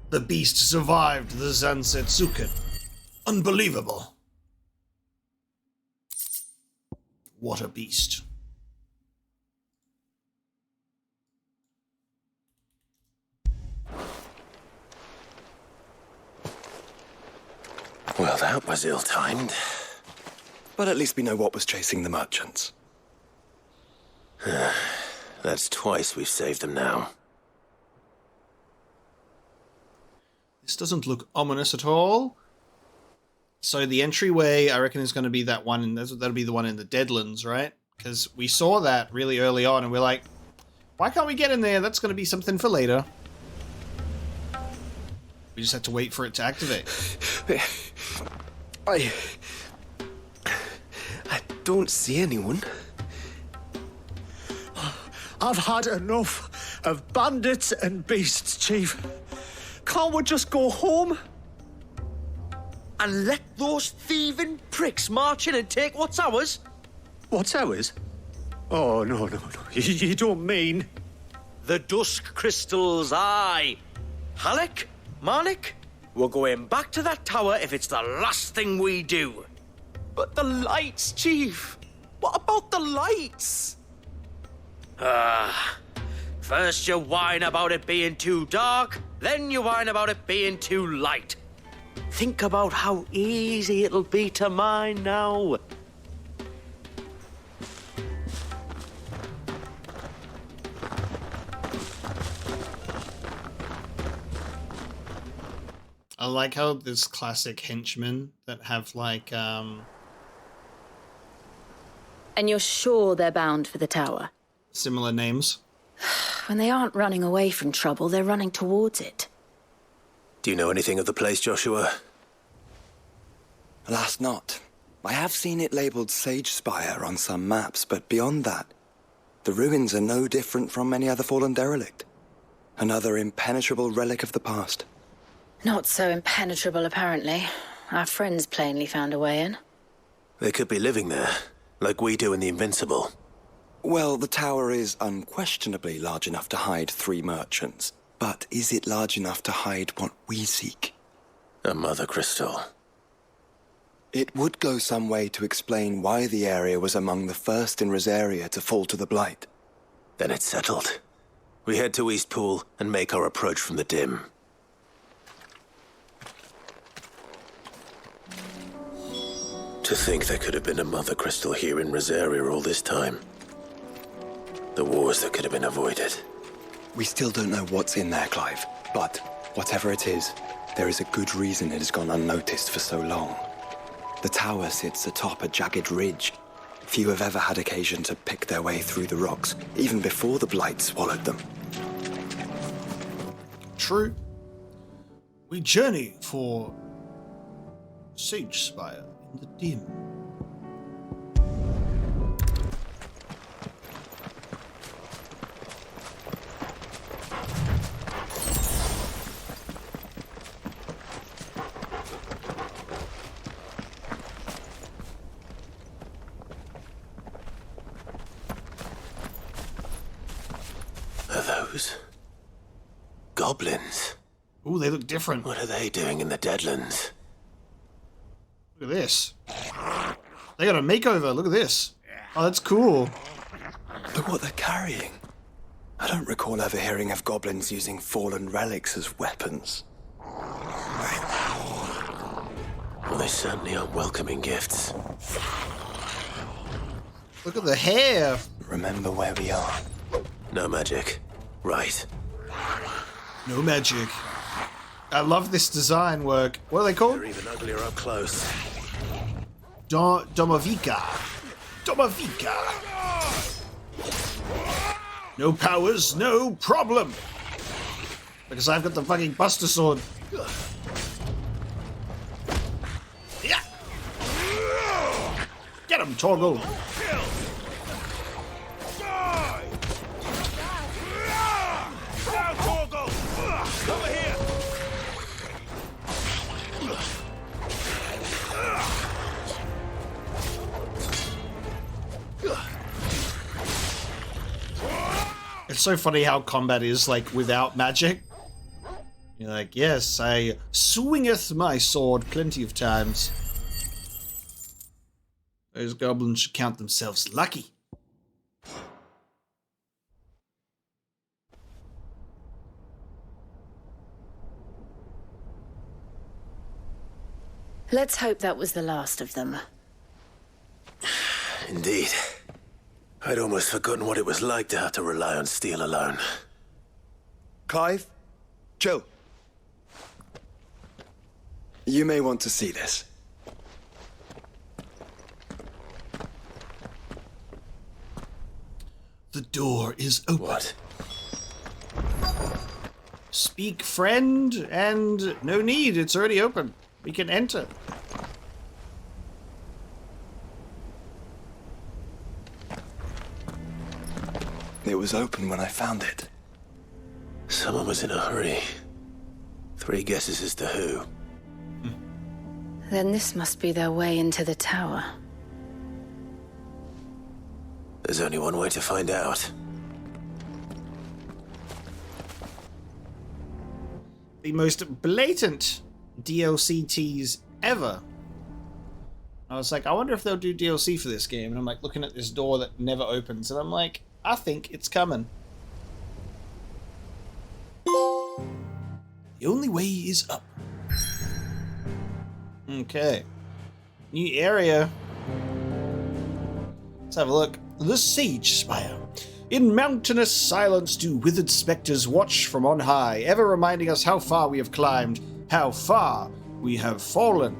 The beast survived the Zansetsuken. Unbelievable. What a beast. Well, that was ill-timed. But at least we know what was chasing the merchants. That's twice we've saved them now. This doesn't look ominous at all. So the entryway, I reckon, is going to be that one, and that'll be the one in the Deadlands, right? Because we saw that really early on, and we're like, why can't we get in there? That's going to be something for later. We just have to wait for it to activate. I don't see anyone. I've had enough of bandits and beasts, Chief. Can't we just go home? And let those thieving pricks march in and take what's ours? What's ours? Oh, no. You don't mean... The Dusk crystals, aye. Halleck, Marnik, we're going back to that tower if it's the last thing we do. But the lights, Chief. What about the lights? First you whine about it being too dark, then you whine about it being too light. Think about how easy it'll be to mine now. I like how there's classic henchmen that have like, And you're sure they're bound for the tower? similar names. When they aren't running away from trouble, they're running towards it. Do you know anything of the place, Joshua? Alas, not. I have seen it labelled Sage Spire on some maps, but beyond that, The ruins are no different from any other fallen derelict. Another impenetrable relic of the past. Not so impenetrable, apparently. Our friends plainly found a way in. They could be living there, like we do in the Invincible. Well, the tower is unquestionably large enough to hide 3 merchants. But is it large enough to hide what we seek? A mother crystal. It would go some way to explain why the area was among the first in Rosaria to fall to the Blight. Then it's settled. We head to Eastpool and make our approach from the dim. To think there could have been a mother crystal here in Rosaria all this time. The wars that could have been avoided. We still don't know what's in there, Clive. But whatever it is, there is a good reason it has gone unnoticed for so long. The tower sits atop a jagged ridge. Few have ever had occasion to pick their way through the rocks, even before the Blight swallowed them. True. We journey for Sage Spire in the dim. Are those goblins? Ooh, they look different. What are they doing in the Deadlands? Look at this. They got a makeover. Look at this. Oh, that's cool. Look what they're carrying. I don't recall ever hearing of goblins using fallen relics as weapons. Well, they certainly aren't welcoming gifts. Look at the hair. Remember where we are. No magic. Right. No magic. I love this design work. What are they called? They're even uglier up close. Domovica. Domovica. No powers, no problem. Because I've got the fucking Buster Sword. Yeah. Get him, Torgal. Over here! It's so funny how combat is, like, without magic. You're like, yes, I swingeth my sword plenty of times. Those goblins should count themselves lucky. Let's hope that was the last of them. Indeed. I'd almost forgotten what it was like to have to rely on steel alone. Clive, chill. You may want to see this. The door is open. What? Speak, friend, and no need, it's already open. We can enter. It was open when I found it. Someone was in a hurry. 3 guesses as to who. Then this must be their way into the tower. There's only one way to find out. The most blatant DLC tease ever. I was like, I wonder if they'll do DLC for this game. And I'm like looking at this door that never opens. And I'm like, I think it's coming. The only way is up. Okay. New area. Let's have a look. The Sage Spire. In mountainous silence do withered spectres watch from on high, ever reminding us how far we have climbed, how far we have fallen.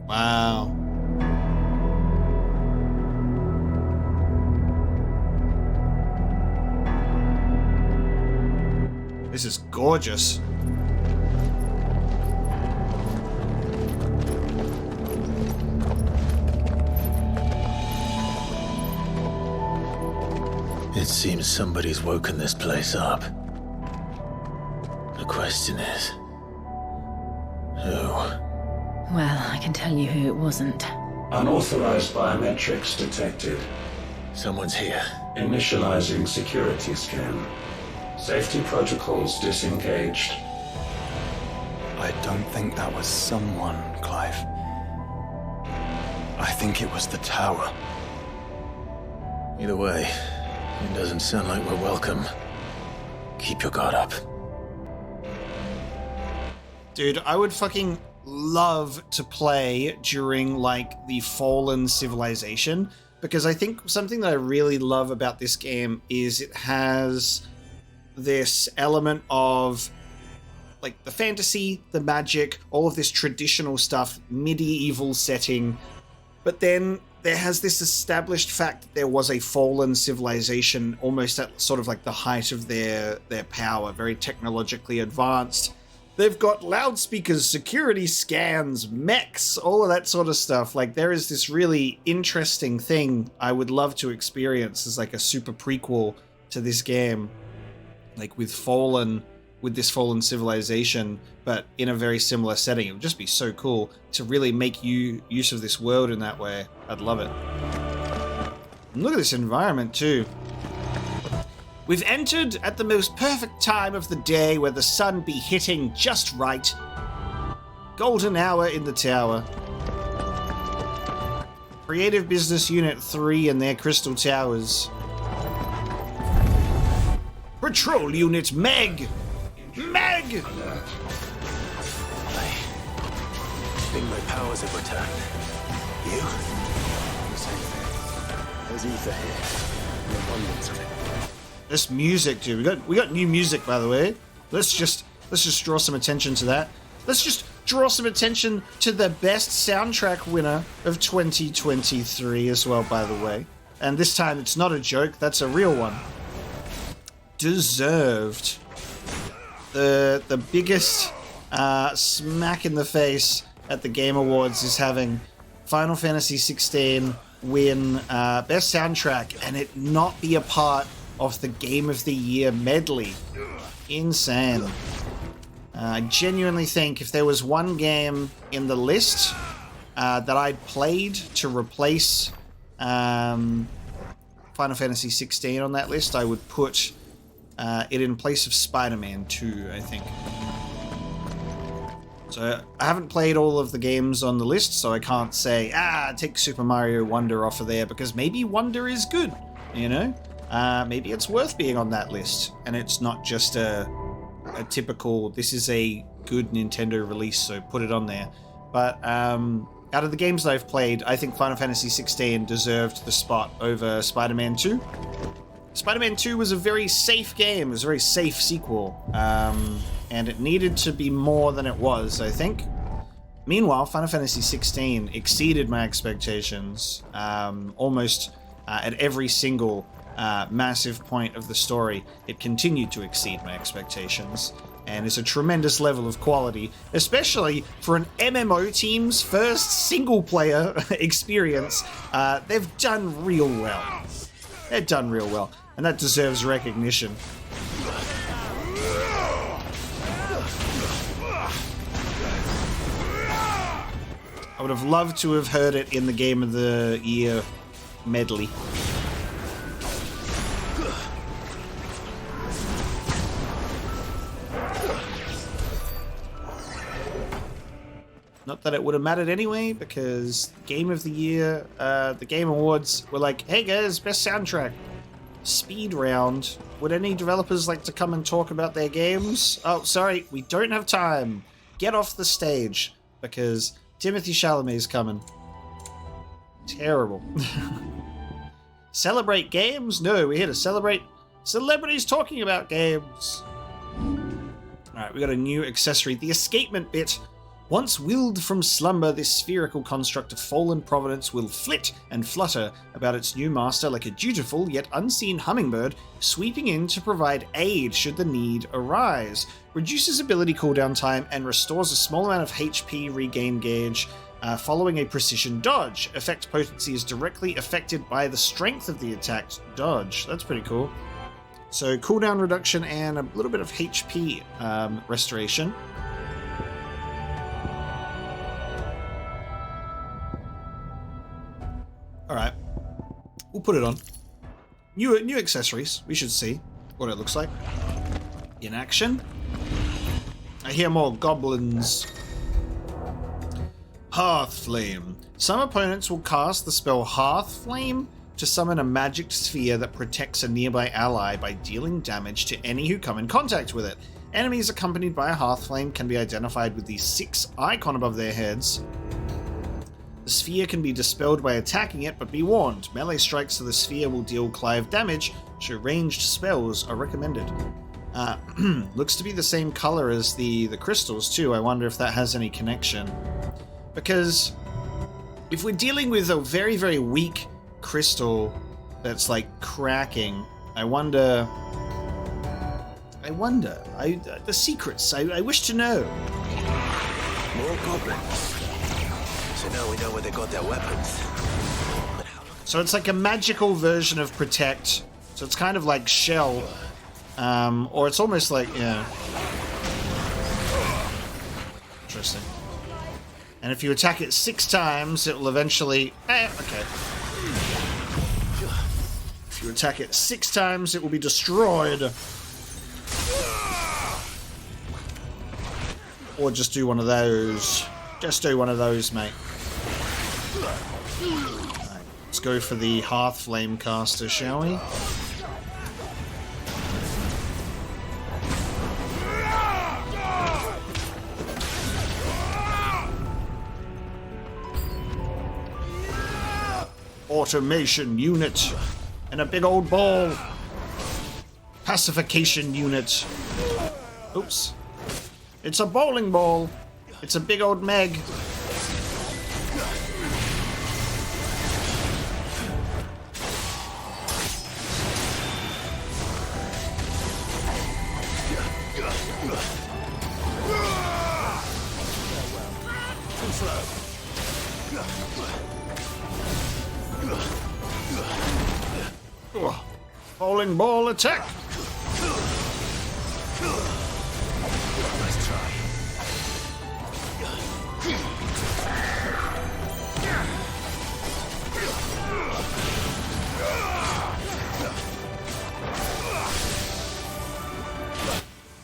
Wow. This is gorgeous. It seems somebody's woken this place up. The question is, who? Well, I can tell you who it wasn't. Unauthorized biometrics detected. Someone's here. Initializing security scan. Safety protocols disengaged. I don't think that was someone, Clive. I think it was the tower. Either way, it doesn't sound like we're welcome. Keep your guard up. Dude, I would fucking love to play during, like, the Fallen Civilization, because I think something that I really love about this game is it has this element of, like, the fantasy, the magic, all of this traditional stuff, medieval setting, but then there has this established fact that there was a fallen civilization almost at sort of like the height of their power, very technologically advanced. They've got loudspeakers, security scans, mechs, all of that sort of stuff. Like, there is this really interesting thing I would love to experience as like a super prequel to this game, like with this fallen civilization, but in a very similar setting. It would just be so cool to really make use of this world in that way. I'd love it. And look at this environment too. We've entered at the most perfect time of the day where the sun be hitting just right. Golden hour in the tower. Creative Business Unit 3 and their crystal towers. Patrol Unit Meg! Meg! I think my powers have returned. You? The same thing. There's ether here. An abundance of it. This music, dude. We got new music, by the way. Let's just draw some attention to that. Let's just draw some attention to the best soundtrack winner of 2023 as well, by the way. And this time it's not a joke, that's a real one. Deserved. The biggest smack in the face at the Game Awards is having Final Fantasy XVI win best soundtrack and it not be a part of the Game of the Year medley. Insane. I genuinely think if there was one game in the list that I'd played to replace Final Fantasy XVI on that list, I would put it in place of Spider-Man 2, I think. So I haven't played all of the games on the list, so I can't say, take Super Mario Wonder off of there, because maybe Wonder is good, you know? Maybe it's worth being on that list, and it's not just a typical, this is a good Nintendo release, so put it on there. But out of the games that I've played, I think Final Fantasy XVI deserved the spot over Spider-Man 2. Spider-Man 2 was a very safe game, it was a very safe sequel, and it needed to be more than it was, I think. Meanwhile, Final Fantasy XVI exceeded my expectations almost at every single massive point of the story. It continued to exceed my expectations, and it's a tremendous level of quality, especially for an MMO team's first single-player experience. They've done real well. They've done real well, and that deserves recognition. I would have loved to have heard it in the Game of the Year medley. Not that it would have mattered anyway, because Game of the Year, the Game Awards were like, hey guys, best soundtrack. Speed round. Would any developers like to come and talk about their games? Oh, sorry, we don't have time. Get off the stage, because Timothy Chalamet's coming. Terrible. Celebrate games? No, we're here to celebrate celebrities talking about games. Alright, we got a new accessory, the escapement bit. Once willed from slumber, this spherical construct of fallen providence will flit and flutter about its new master like a dutiful yet unseen hummingbird, sweeping in to provide aid should the need arise. Reduces ability cooldown time and restores a small amount of HP regain gauge following a precision dodge. Effect potency is directly affected by the strength of the attacked dodge. That's pretty cool. So cooldown reduction and a little bit of HP restoration. Alright. We'll put it on. New accessories. We should see what it looks like. In action. I hear more goblins. Hearth Flame. Some opponents will cast the spell Hearth Flame to summon a magic sphere that protects a nearby ally by dealing damage to any who come in contact with it. Enemies accompanied by a Hearth Flame can be identified with the 6 icon above their heads. The sphere can be dispelled by attacking it, but be warned, melee strikes to the sphere will deal Clive damage, so ranged spells are recommended. Looks to be the same color as the crystals too. I wonder if that has any connection. Because if we're dealing with a very, very weak crystal that's like cracking, I wonder, the secrets, I wish to know. More goblins. So now we know where they got their weapons. So it's like a magical version of Protect. So it's kind of like Shell. Or it's almost like, yeah. Interesting. And if you attack it 6 times, it will eventually... okay. If you attack it 6 times, it will be destroyed. Or just do one of those. Just do one of those, mate. Right, let's go for the Hearth Flame caster, shall we? Automation unit. And a big old ball. Pacification unit. Oops. It's a bowling ball. It's a big old Meg. Bowling ball attack. Nice try.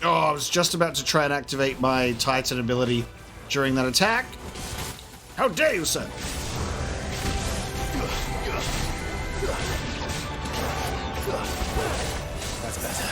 Oh, I was just about to try and activate my Titan ability during that attack. How dare you, sir? That's better.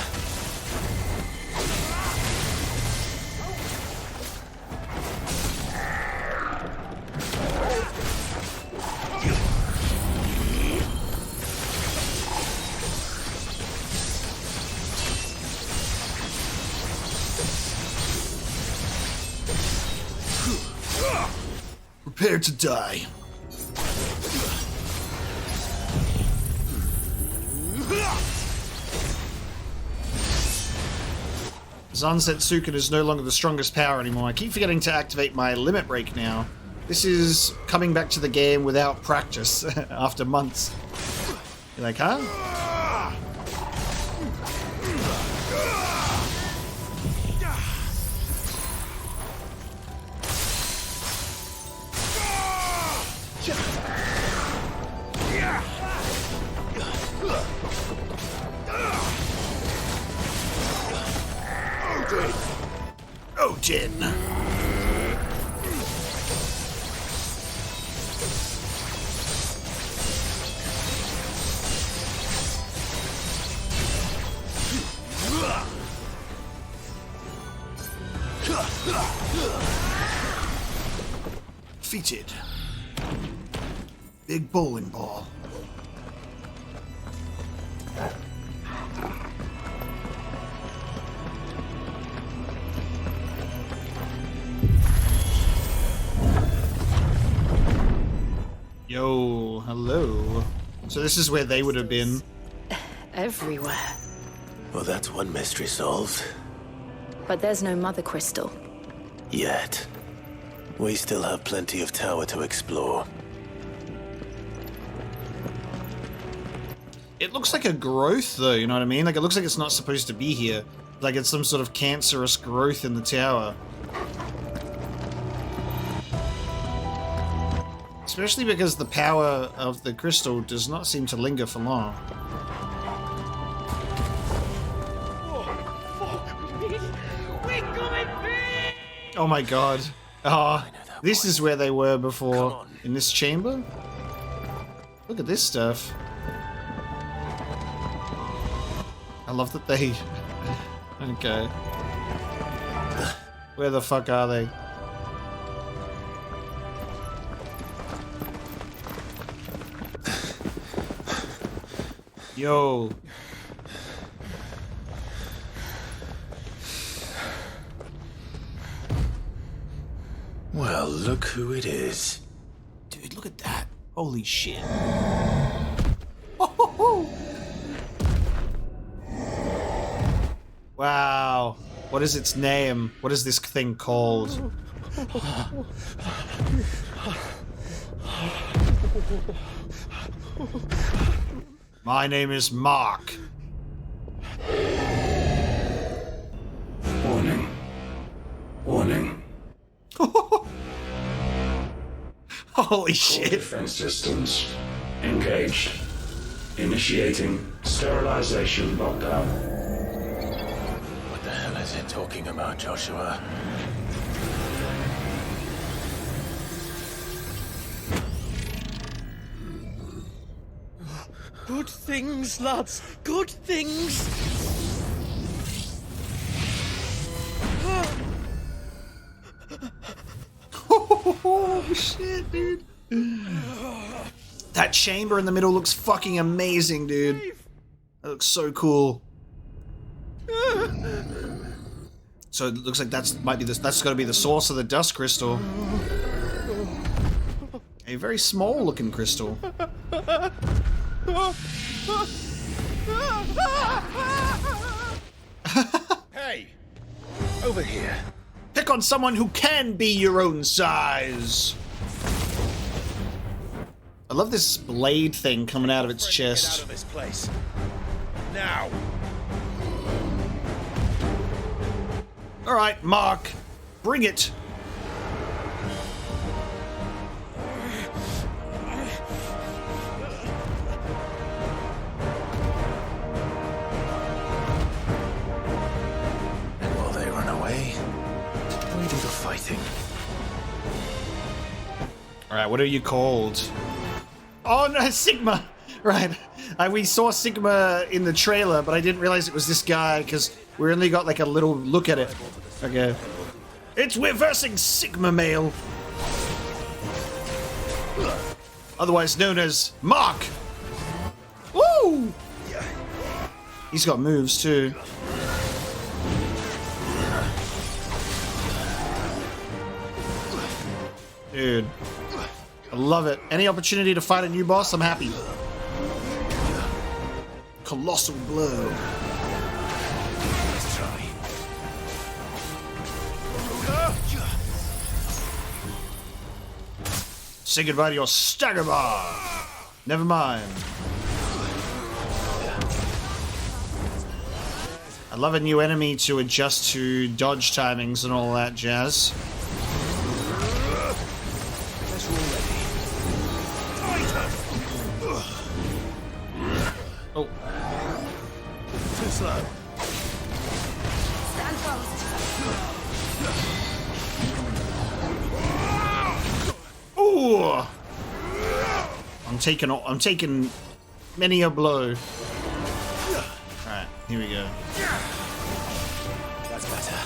Prepare to die. Zanzetsuken is no longer the strongest power anymore. I keep forgetting to activate my limit break now. This is coming back to the game without practice after months. You're like, huh? Odin. Defeated. Big bowling ball. Yo, hello. So this is where they would have been. Everywhere. Well, that's one mystery solved. But there's no mother crystal. Yet. We still have plenty of tower to explore. It looks like a growth, though, you know what I mean? Like, it looks like it's not supposed to be here. Like, it's some sort of cancerous growth in the tower. Especially because the power of the crystal does not seem to linger for long. Oh my god. Oh, this is where they were before. In this chamber? Look at this stuff. I love that they... Okay. Where the fuck are they? Yo. Well, look who it is. Dude, look at that. Holy shit. Wow. What is its name? What is this thing called? My name is Mark. Warning. Warning. Holy shit. Defense systems engaged. Initiating sterilization lockdown. What the hell is it talking about, Joshua? Good things, lads. Good things. Oh shit, dude. That chamber in the middle looks fucking amazing, dude. That looks so cool. So it looks like that's got to be the source of the Dusk crystal. A very small looking crystal. Hey! Over here. Pick on someone who can be your own size. I love this blade thing coming out of its chest. Get out of this place. Now. All right, Mark, bring it. And while they run away, we do the fighting. All right, what are you called? Oh no, Sigma. Right, we saw Sigma in the trailer, but I didn't realize it was this guy because we only got like a little look at it. Okay. It's reversing Sigma male. Otherwise known as Mark. Woo! He's got moves too. Dude. I love it. Any opportunity to fight a new boss, I'm happy. Colossal blow. Let's try. Say goodbye to your stagger bar. Never mind. I love a new enemy to adjust to dodge timings and all that jazz. Oh. Too slow. Stand fast. Ooh! I'm taking many a blow. Alright, here we go. That's better.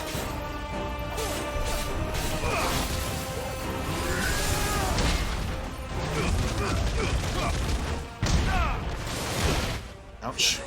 Ouch.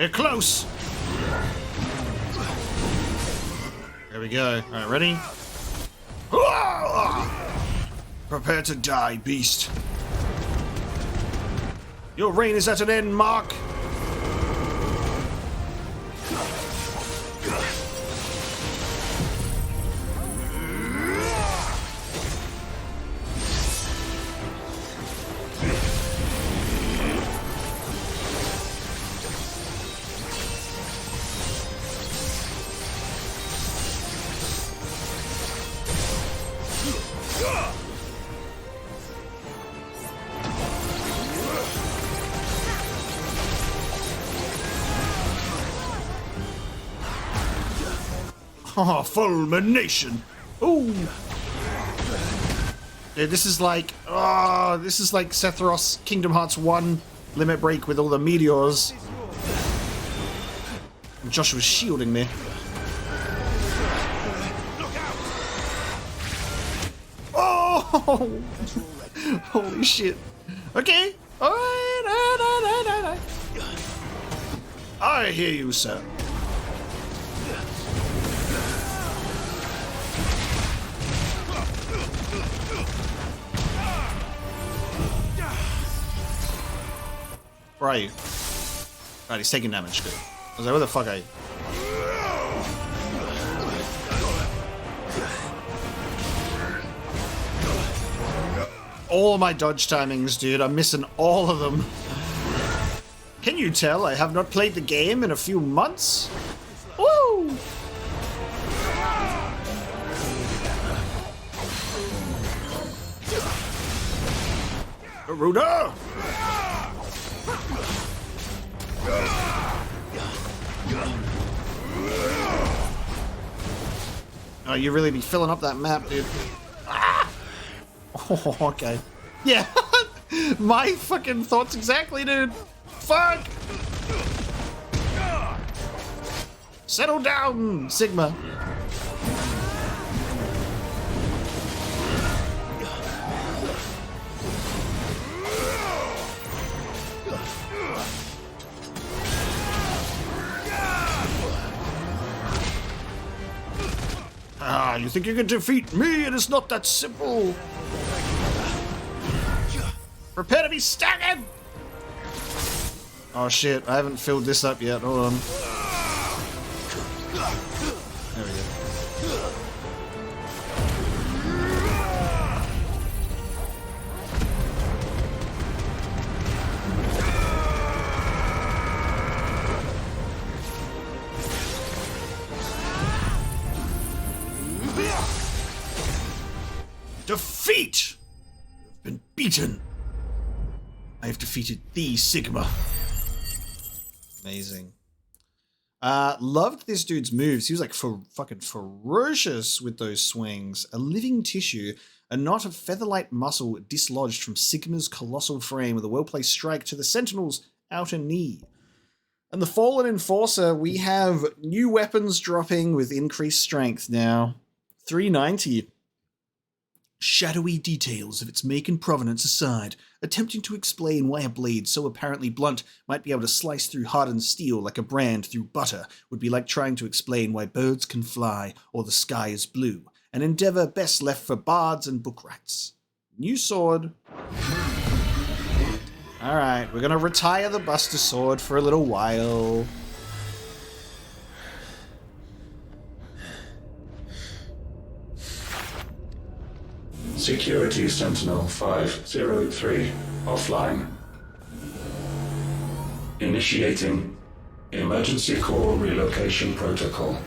We're close. There we go. All right, ready? Prepare to die, beast. Your reign is at an end, Mark. Oh, fulmination! Ooh! Dude, this is like Sephiroth's Kingdom Hearts 1 limit break with all the meteors. And Josh was shielding me. Oh! Holy shit. Okay. Alright. I hear you, sir. Where are you? Right, he's taking damage. Good. I was like, where the fuck are you? All my dodge timings, dude. I'm missing all of them. Can you tell I have not played the game in a few months? Woo! Garuda! Oh, you really be filling up that map, dude. Ah! Oh, okay. Yeah, my fucking thoughts exactly, dude. Fuck! Settle down, Sigma. Ah, you think you can defeat me? It is not that simple. Prepare to be staggered! Oh shit, I haven't filled this up yet. Hold on. There we go. Defeat! You've been beaten. I have defeated the Sigma. Amazing. Loved this dude's moves. He was like fucking ferocious with those swings. A living tissue, a knot of feather-like muscle dislodged from Sigma's colossal frame with a well-placed strike to the Sentinel's outer knee. And the Fallen Enforcer, we have new weapons dropping with increased strength now. 390. Shadowy details of its make and provenance aside, attempting to explain why a blade so apparently blunt might be able to slice through hardened steel like a brand through butter would be like trying to explain why birds can fly or the sky is blue, an endeavor best left for bards and bookrights. New sword. Alright, we're gonna retire the Buster Sword for a little while. Security Sentinel 503 offline. Initiating Emergency Core Relocation Protocol.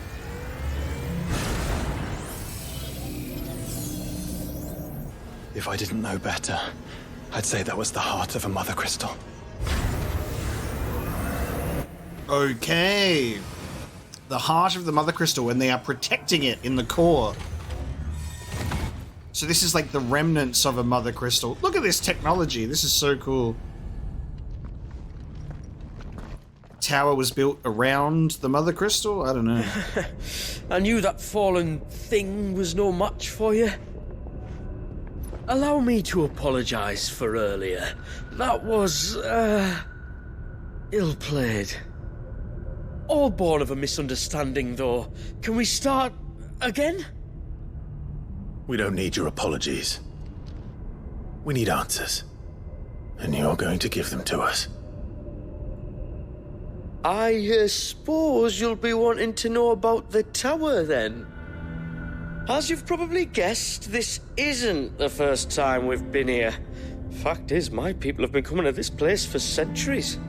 If I didn't know better, I'd say that was the heart of a Mother Crystal. Okay. The heart of the Mother Crystal, and they are protecting it in the core. So this is like the remnants of a Mother Crystal. Look at this technology. This is so cool. Tower was built around the Mother Crystal? I don't know. I knew that fallen thing was no match for you. Allow me to apologize for earlier. That was, ill-played. all born of a misunderstanding, though. Can we start again? We don't need your apologies. We need answers. And you're going to give them to us. I suppose you'll be wanting to know about the tower, then. As you've probably guessed, this isn't the first time we've been here. Fact is, my people have been coming to this place for centuries.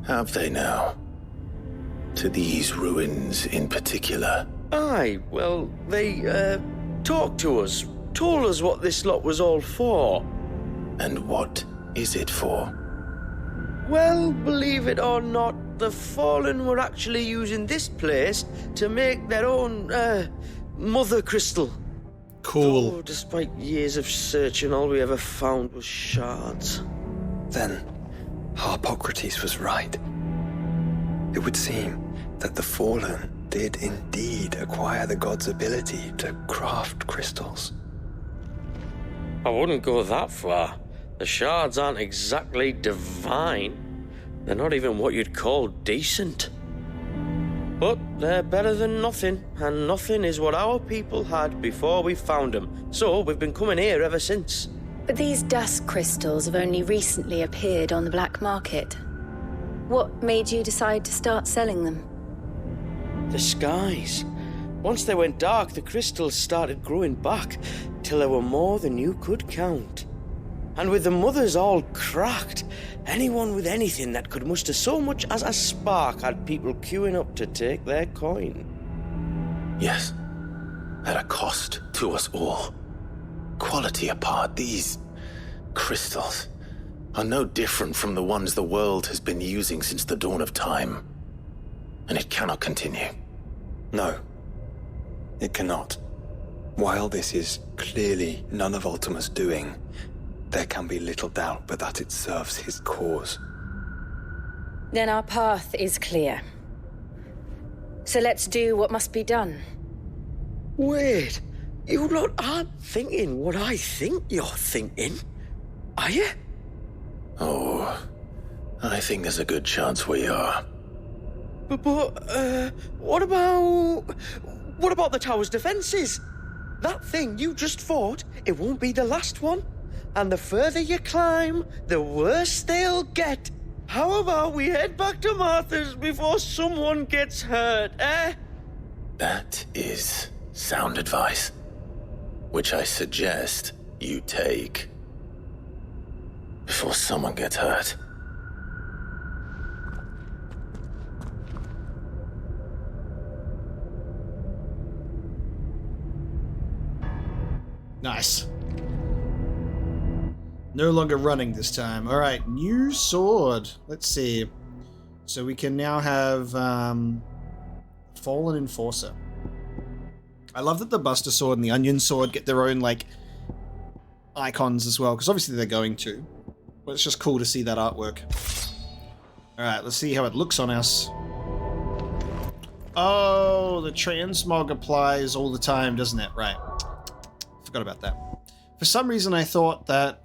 Have they now? To these ruins in particular? Aye, well, they, talked to us, told us what this lot was all for. And what is it for? Well, believe it or not, the Fallen were actually using this place to make their own, mother crystal. Cool. Oh, despite years of searching, all we ever found was shards. Then, Harpocrates was right. It would seem that the Fallen did indeed acquire the god's ability to craft crystals. I wouldn't go that far. The shards aren't exactly divine. They're not even what you'd call decent. But they're better than nothing, and nothing is what our people had before we found them. So we've been coming here ever since. But these Dusk crystals have only recently appeared on the black market. What made you decide to start selling them? The skies. Once they went dark, the crystals started growing back, till there were more than you could count. And with the mothers all cracked, anyone with anything that could muster so much as a spark had people queuing up to take their coin. Yes. At a cost to us all. Quality apart, these crystals are no different from the ones the world has been using since the dawn of time. And it cannot continue. No, it cannot. While this is clearly none of Ultima's doing, there can be little doubt but that it serves his cause. Then our path is clear. So let's do what must be done. Wait, you lot aren't thinking what I think you're thinking, are you? Oh, I think there's a good chance we are. But what about the tower's defenses? That thing you just fought, it won't be the last one. And the further you climb, the worse they'll get. How about we head back to Martha's before someone gets hurt, eh? That is sound advice, which I suggest you take before someone gets hurt. Nice. No longer running this time. Alright, new sword. Let's see. So we can now have Fallen Enforcer. I love that the Buster Sword and the Onion Sword get their own, like, icons as well, because obviously they're going to. But it's just cool to see that artwork. Alright, let's see how it looks on us. Oh, the transmog applies all the time, doesn't it? Right. Forgot about that. For some reason I thought that,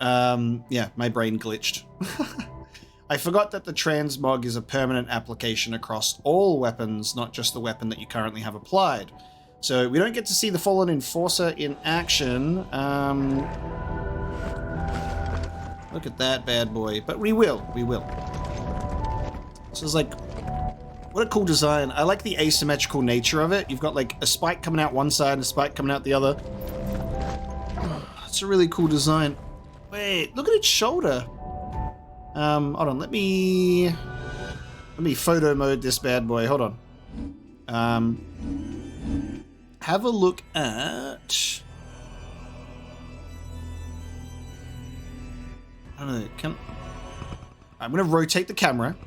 yeah, my brain glitched. I forgot that the transmog is a permanent application across all weapons, not just the weapon that you currently have applied. So we don't get to see the Fallen Enforcer in action. Look at that bad boy. But we will. So it's like, what a cool design. I like the asymmetrical nature of it. You've got like a spike coming out one side and a spike coming out the other. It's a really cool design. Wait, look at its shoulder. Hold on, let me photo mode this bad boy. Hold on. Have a look at... I don't know, I'm gonna rotate the camera.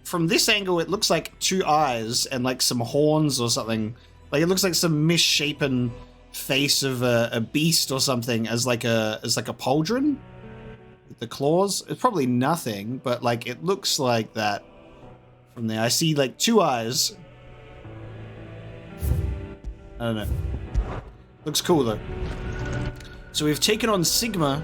From this angle, it looks like two eyes and like some horns or something. Like it looks like some misshapen face of a beast or something as like a pauldron with the claws. It's probably nothing, but like it looks like that from there. I see like two eyes. I don't know. Looks cool though. So we've taken on Sigma.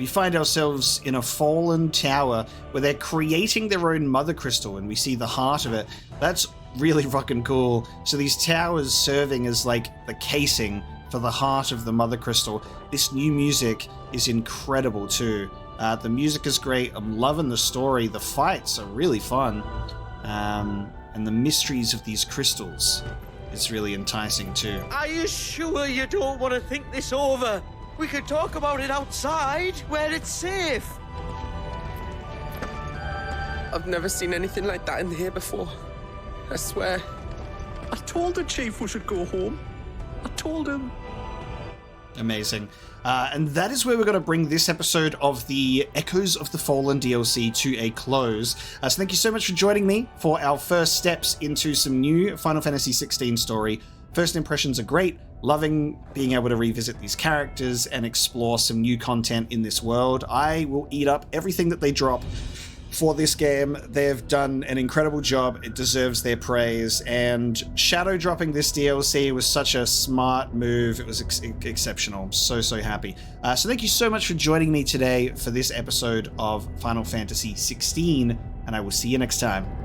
we find ourselves in a fallen tower where they're creating their own mother crystal, and we see the heart of it. That's really fucking cool. So these towers serving as like the casing for the heart of the mother crystal. This new music is incredible too. The music is great. I'm loving the story. The fights are really fun. And the mysteries of these crystals is really enticing too. Are you sure you don't want to think this over? We could talk about it outside, where it's safe. I've never seen anything like that in here before. I swear. I told the chief we should go home. I told him. Amazing. And that is where we're going to bring this episode of the Echoes of the Fallen DLC to a close. So thank you so much for joining me for our first steps into some new Final Fantasy XVI story. First impressions are great. Loving being able to revisit these characters and explore some new content in this world. I will eat up everything that they drop for this game. They've done an incredible job. It deserves their praise, and shadow dropping this DLC was such a smart move. It was exceptional. I'm so happy. So thank you so much for joining me today for this episode of Final Fantasy XVI, and I will see you next time.